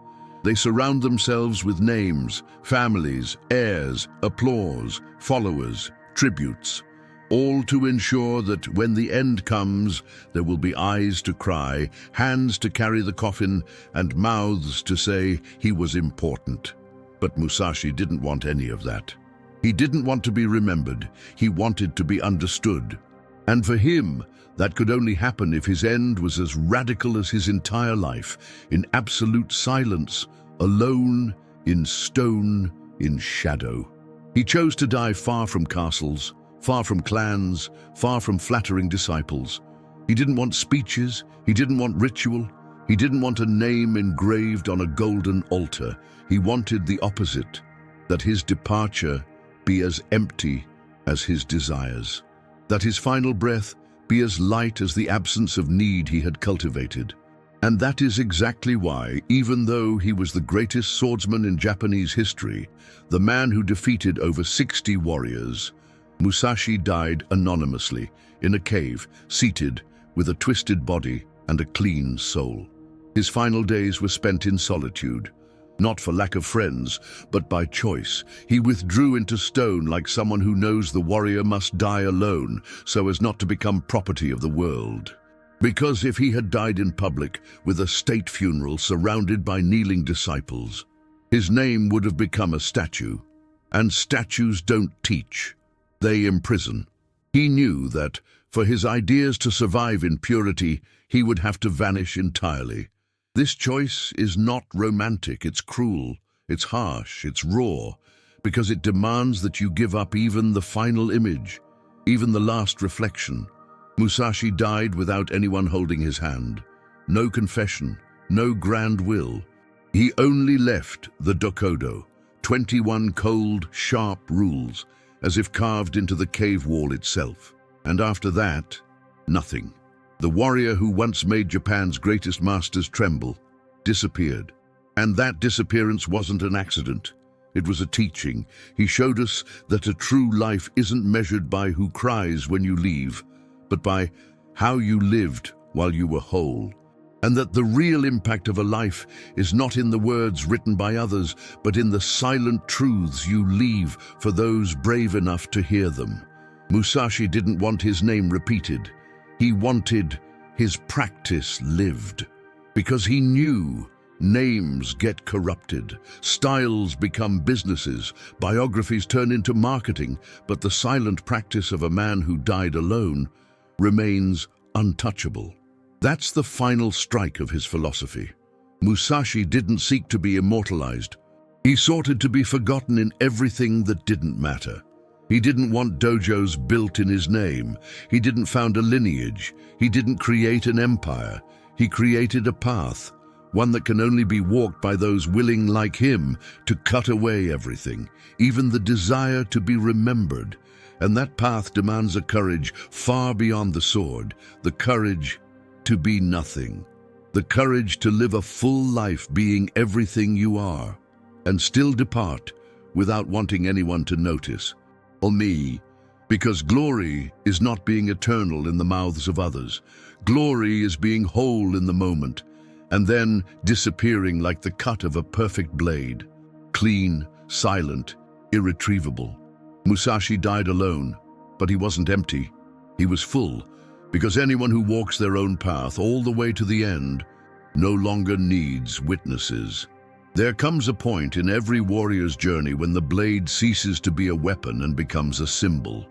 They surround themselves with names, families, heirs, applause, followers, tributes, all to ensure that when the end comes, there will be eyes to cry, hands to carry the coffin, and mouths to say he was important. But Musashi didn't want any of that. He didn't want to be remembered. He wanted to be understood. And for him, that could only happen if his end was as radical as his entire life, in absolute silence, alone, in stone, in shadow. He chose to die far from castles, far from clans, far from flattering disciples. He didn't want speeches, he didn't want ritual, he didn't want a name engraved on a golden altar. He wanted the opposite, that his departure be as empty as his desires, that his final breath be as light as the absence of need he had cultivated. And that is exactly why, even though he was the greatest swordsman in Japanese history, the man who defeated over 60 warriors, Musashi died anonymously, in a cave, seated, with a twisted body and a clean soul. His final days were spent in solitude, not for lack of friends, but by choice. He withdrew into stone like someone who knows the warrior must die alone so as not to become property of the world. Because if he had died in public with a state funeral surrounded by kneeling disciples, his name would have become a statue. And statues don't teach, they imprison. He knew that For his ideas to survive in purity, he would have to vanish entirely. This choice is not romantic, it's cruel, it's harsh, it's raw, because it demands that you give up even the final image, even the last reflection. Musashi died without anyone holding his hand. No confession, no grand will. He only left the Dokudo, 21 cold, sharp rules, as if carved into the cave wall itself. And after that, nothing. The warrior who once made Japan's greatest masters tremble disappeared. And that disappearance wasn't an accident. It was a teaching. He showed us that a true life isn't measured by who cries when you leave, but by how you lived while you were whole. And that the real impact of a life is not in the words written by others, but in the silent truths you leave for those brave enough to hear them. Musashi didn't want his name repeated. He wanted his practice lived. Because he knew names get corrupted, styles become businesses, biographies turn into marketing, but the silent practice of a man who died alone remains untouchable. That's the final strike of his philosophy. Musashi didn't seek to be immortalized. He sought to be forgotten in everything that didn't matter. He didn't want dojos built in his name. He didn't found a lineage. He didn't create an empire. He created a path, one that can only be walked by those willing, like him, to cut away everything, even the desire to be remembered. And that path demands a courage far beyond the sword, the courage to be nothing, the courage to live a full life being everything you are, and still depart without wanting anyone to notice, or me, because glory is not being eternal in the mouths of others. Glory is being whole in the moment, and then disappearing like the cut of a perfect blade, clean, silent, irretrievable. Musashi died alone, but he wasn't empty. He was full, because anyone who walks their own path all the way to the end no longer needs witnesses. There comes a point in every warrior's journey when the blade ceases to be a weapon and becomes a symbol.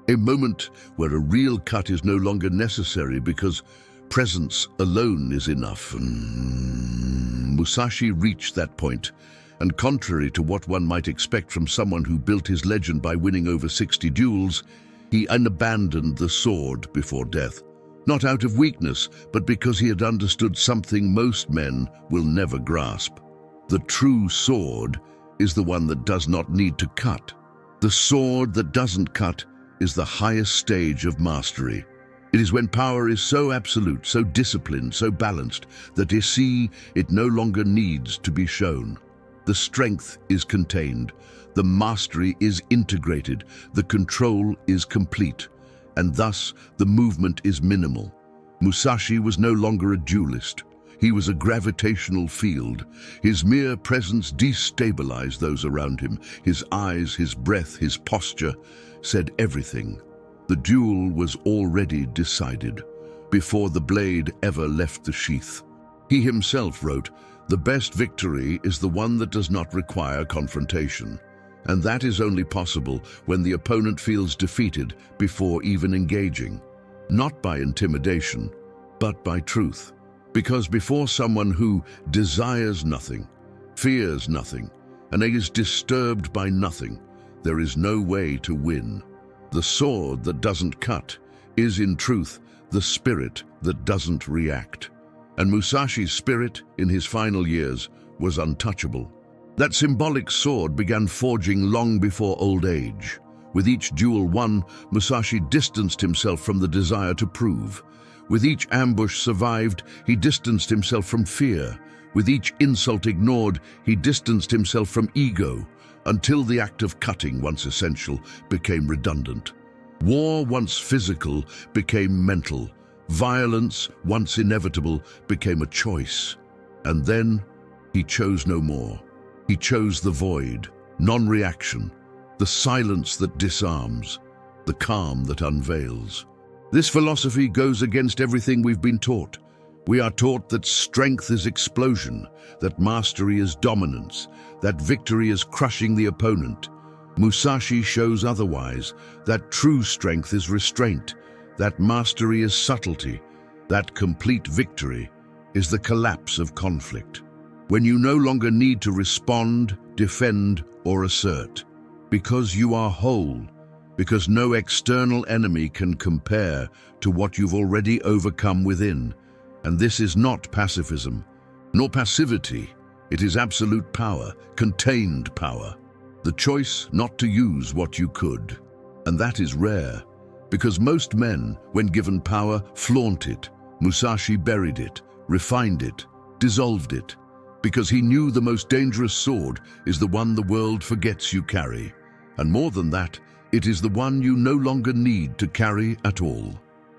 A moment where a real cut is no longer necessary because presence alone is enough. Musashi reached that point, and contrary to what one might expect from someone who built his legend by winning over 60 duels, he unabandoned the sword before death. Not out of weakness, but because he had understood something most men will never grasp. The true sword is the one that does not need to cut. The sword that doesn't cut is the highest stage of mastery. It is when power is so absolute, so disciplined, so balanced, that it no longer needs to be shown. The strength is contained, the mastery is integrated, the control is complete, and thus the movement is minimal. Musashi was no longer a duelist. He was a gravitational field. His mere presence destabilized those around him. His eyes, his breath, his posture said everything. The duel was already decided, before the blade ever left the sheath. He himself wrote, "The best victory is the one that does not require confrontation." And that is only possible when the opponent feels defeated before even engaging. Not by intimidation, but by truth. Because before someone who desires nothing, fears nothing, and is disturbed by nothing, there is no way to win. The sword that doesn't cut is, in truth, the spirit that doesn't react. And Musashi's spirit, in his final years, was untouchable. That symbolic sword began forging long before old age. With each duel won, Musashi distanced himself from the desire to prove. With each ambush survived, he distanced himself from fear. With each insult ignored, he distanced himself from ego, until the act of cutting, once essential, became redundant. War, once physical, became mental. Violence, once inevitable, became a choice. And then he chose no more. He chose the void, non-reaction, the silence that disarms, the calm that unveils. This philosophy goes against everything we've been taught. We are taught that strength is explosion, that mastery is dominance, that victory is crushing the opponent. Musashi shows otherwise, that true strength is restraint, that mastery is subtlety, that complete victory is the collapse of conflict. When you no longer need to respond, defend, or assert, because you are whole, because no external enemy can compare to what you've already overcome within. And this is not pacifism, nor passivity. It is absolute power, contained power. The choice not to use what you could. And that is rare, because most men, when given power, flaunt it. Musashi buried it, refined it, dissolved it, because he knew the most dangerous sword is the one the world forgets you carry. And more than that, it is the one you no longer need to carry at all.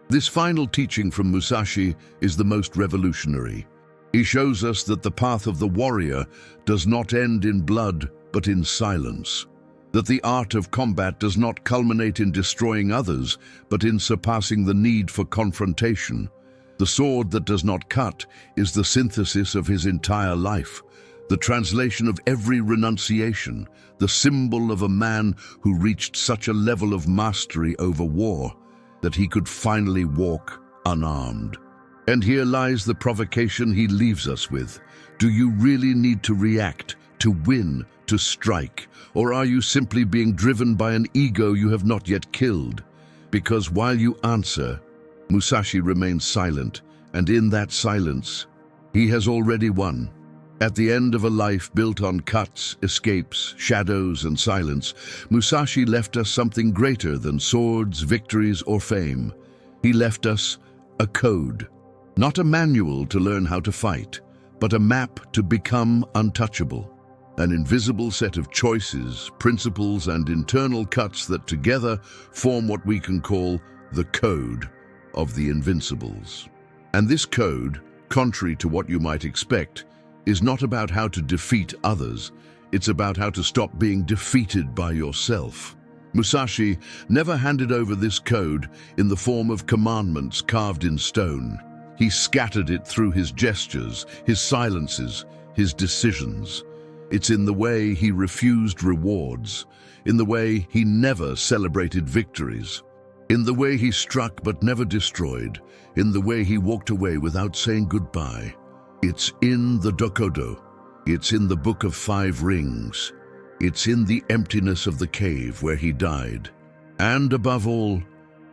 This final teaching from Musashi is the most revolutionary. He shows us that the path of the warrior does not end in blood, but in silence. That the art of combat does not culminate in destroying others, but in surpassing the need for confrontation. The sword that does not cut is the synthesis of his entire life, the translation of every renunciation, the symbol of a man who reached such a level of mastery over war that he could finally walk unarmed. And here lies the provocation he leaves us with. Do you really need to react, to win, to strike? Or are you simply being driven by an ego you have not yet killed? Because while you answer, Musashi remains silent, and in that silence, he has already won. At the end of a life built on cuts, escapes, shadows, and silence, Musashi left us something greater than swords, victories, or fame. He left us a code. Not a manual to learn how to fight, but a map to become untouchable. An invisible set of choices, principles, and internal cuts that together form what we can call the code of the invincibles. And this code, contrary to what you might expect, is not about how to defeat others. It's about how to stop being defeated by yourself. Musashi never handed over this code in the form of commandments carved in stone. He scattered it through his gestures, his silences, his decisions. It's in the way he refused rewards, in the way he never celebrated victories, in the way he struck but never destroyed, in the way he walked away without saying goodbye. It's in the Dokodo. It's in the Book of Five Rings. It's in the emptiness of the cave where he died. And above all,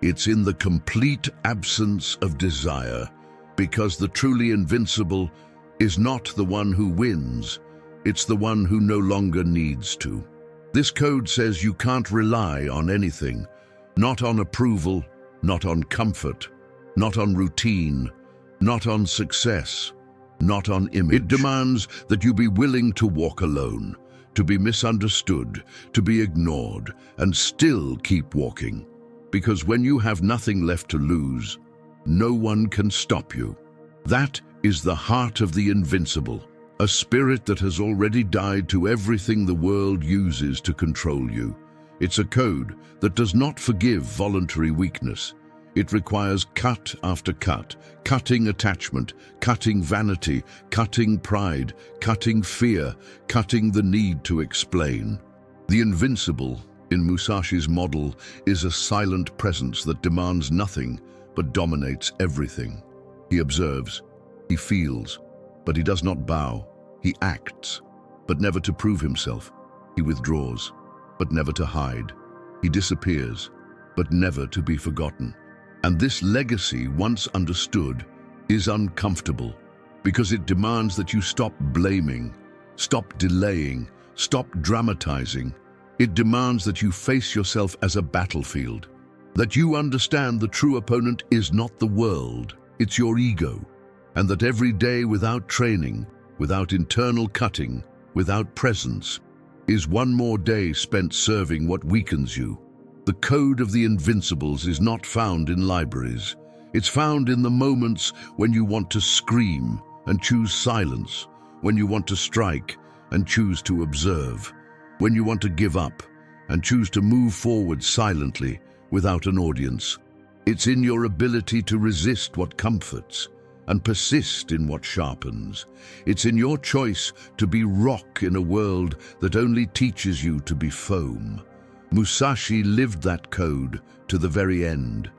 it's in the complete absence of desire, because the truly invincible is not the one who wins, it's the one who no longer needs to. This code says you can't rely on anything, not on approval, not on comfort, not on routine, not on success, not on image. It demands that you be willing to walk alone, to be misunderstood, to be ignored, and still keep walking. Because when you have nothing left to lose, no one can stop you. That is the heart of the invincible, a spirit that has already died to everything the world uses to control you. It's a code that does not forgive voluntary weakness. It requires cut after cut, cutting attachment, cutting vanity, cutting pride, cutting fear, cutting the need to explain. The invincible, in Musashi's model, is a silent presence that demands nothing but dominates everything. He observes, he feels, but he does not bow. He acts, but never to prove himself. He withdraws, but never to hide. He disappears, but never to be forgotten. And this legacy, once understood, is uncomfortable because it demands that you stop blaming, stop delaying, stop dramatizing. It demands that you face yourself as a battlefield, that you understand the true opponent is not the world, it's your ego, and that every day without training, without internal cutting, without presence, is one more day spent serving what weakens you. The code of the invincibles is not found in libraries. It's found in the moments when you want to scream and choose silence, when you want to strike and choose to observe, when you want to give up and choose to move forward silently without an audience. It's in your ability to resist what comforts and persist in what sharpens. It's in your choice to be rock in a world that only teaches you to be foam. Musashi lived that code to the very end.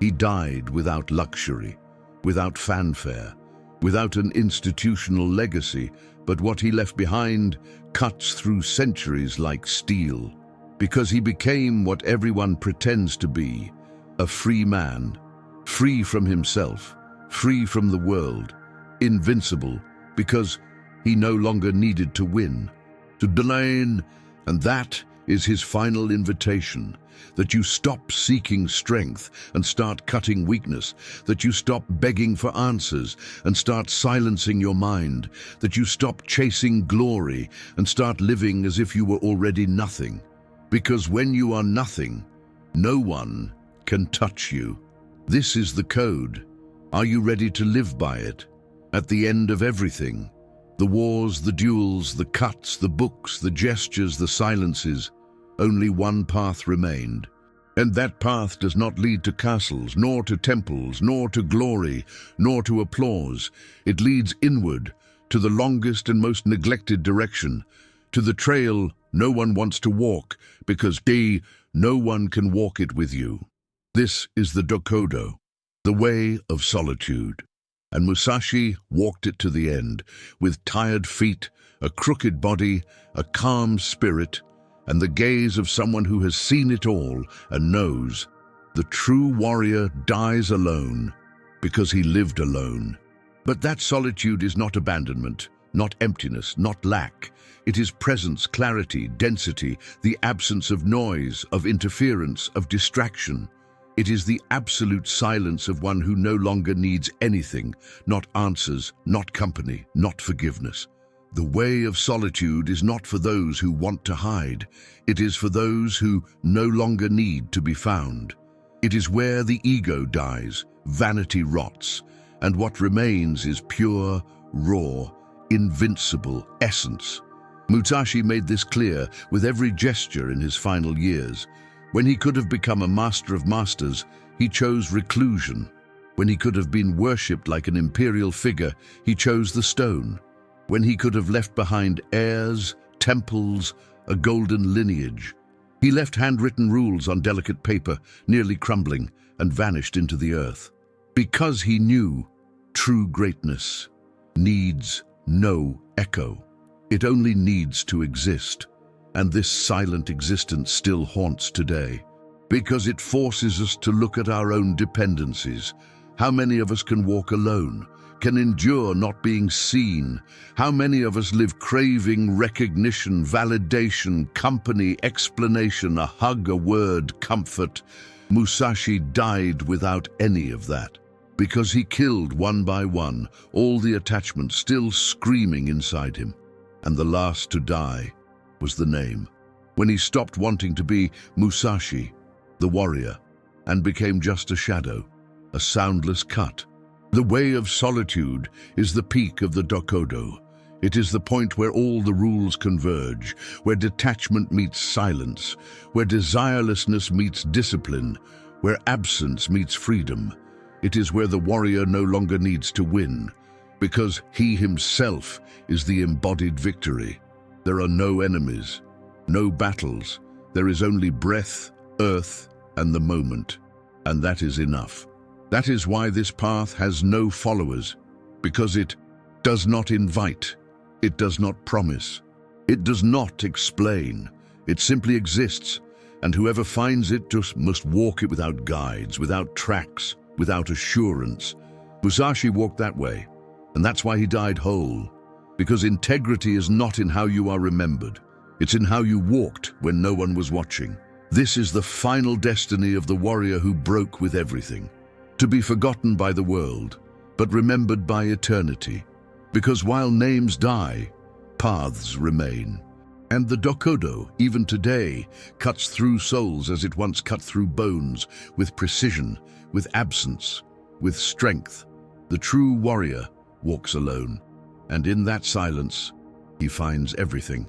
He died without luxury, without fanfare, without an institutional legacy, but what he left behind cuts through centuries like steel. Because he became what everyone pretends to be, a free man, free from himself, free from the world, invincible, because he no longer needed to win, to domain, and that is his final invitation, that you stop seeking strength and start cutting weakness, that you stop begging for answers and start silencing your mind, that you stop chasing glory and start living as if you were already nothing. Because when you are nothing, no one can touch you. This is the code. Are you ready to live by it? At the end of everything, the wars, the duels, the cuts, the books, the gestures, the silences, only one path remained. And that path does not lead to castles, nor to temples, nor to glory, nor to applause. It leads inward, to the longest and most neglected direction, to the trail no one wants to walk, because no one can walk it with you. This is the Dokudo, the way of solitude. And Musashi walked it to the end, with tired feet, a crooked body, a calm spirit, and the gaze of someone who has seen it all and knows the true warrior dies alone because he lived alone. But that solitude is not abandonment, not emptiness, not lack. It is presence, clarity, density, the absence of noise, of interference, of distraction. It is the absolute silence of one who no longer needs anything, not answers, not company, not forgiveness. The way of solitude is not for those who want to hide. It is for those who no longer need to be found. It is where the ego dies, vanity rots, and what remains is pure, raw, invincible essence. Musashi made this clear with every gesture in his final years. When he could have become a master of masters, he chose reclusion. When he could have been worshipped like an imperial figure, he chose the stone. When he could have left behind heirs, temples, a golden lineage, he left handwritten rules on delicate paper, nearly crumbling, and vanished into the earth. Because he knew true greatness needs no echo. It only needs to exist. And this silent existence still haunts today, because it forces us to look at our own dependencies. How many of us can walk alone, can endure not being seen? How many of us live craving recognition, validation, company, explanation, a hug, a word, comfort? Musashi died without any of that, because he killed one by one, all the attachments still screaming inside him. And the last to die was the name. When he stopped wanting to be Musashi, the warrior, and became just a shadow, a soundless cut. The way of solitude is the peak of the Dokudo. It is the point where all the rules converge, where detachment meets silence, where desirelessness meets discipline, where absence meets freedom. It is where the warrior no longer needs to win, because he himself is the embodied victory. There are no enemies, no battles. There is only breath, earth, and the moment. And that is enough. That is why this path has no followers, because it does not invite, it does not promise, it does not explain. It simply exists, and whoever finds it just must walk it without guides, without tracks, without assurance. Musashi walked that way, and that's why he died whole. Because integrity is not in how you are remembered. It's in how you walked when no one was watching. This is the final destiny of the warrior who broke with everything. To be forgotten by the world, but remembered by eternity. Because while names die, paths remain. And the Dokudo, even today, cuts through souls as it once cut through bones, with precision, with absence, with strength. The true warrior walks alone. And in that silence, he finds everything.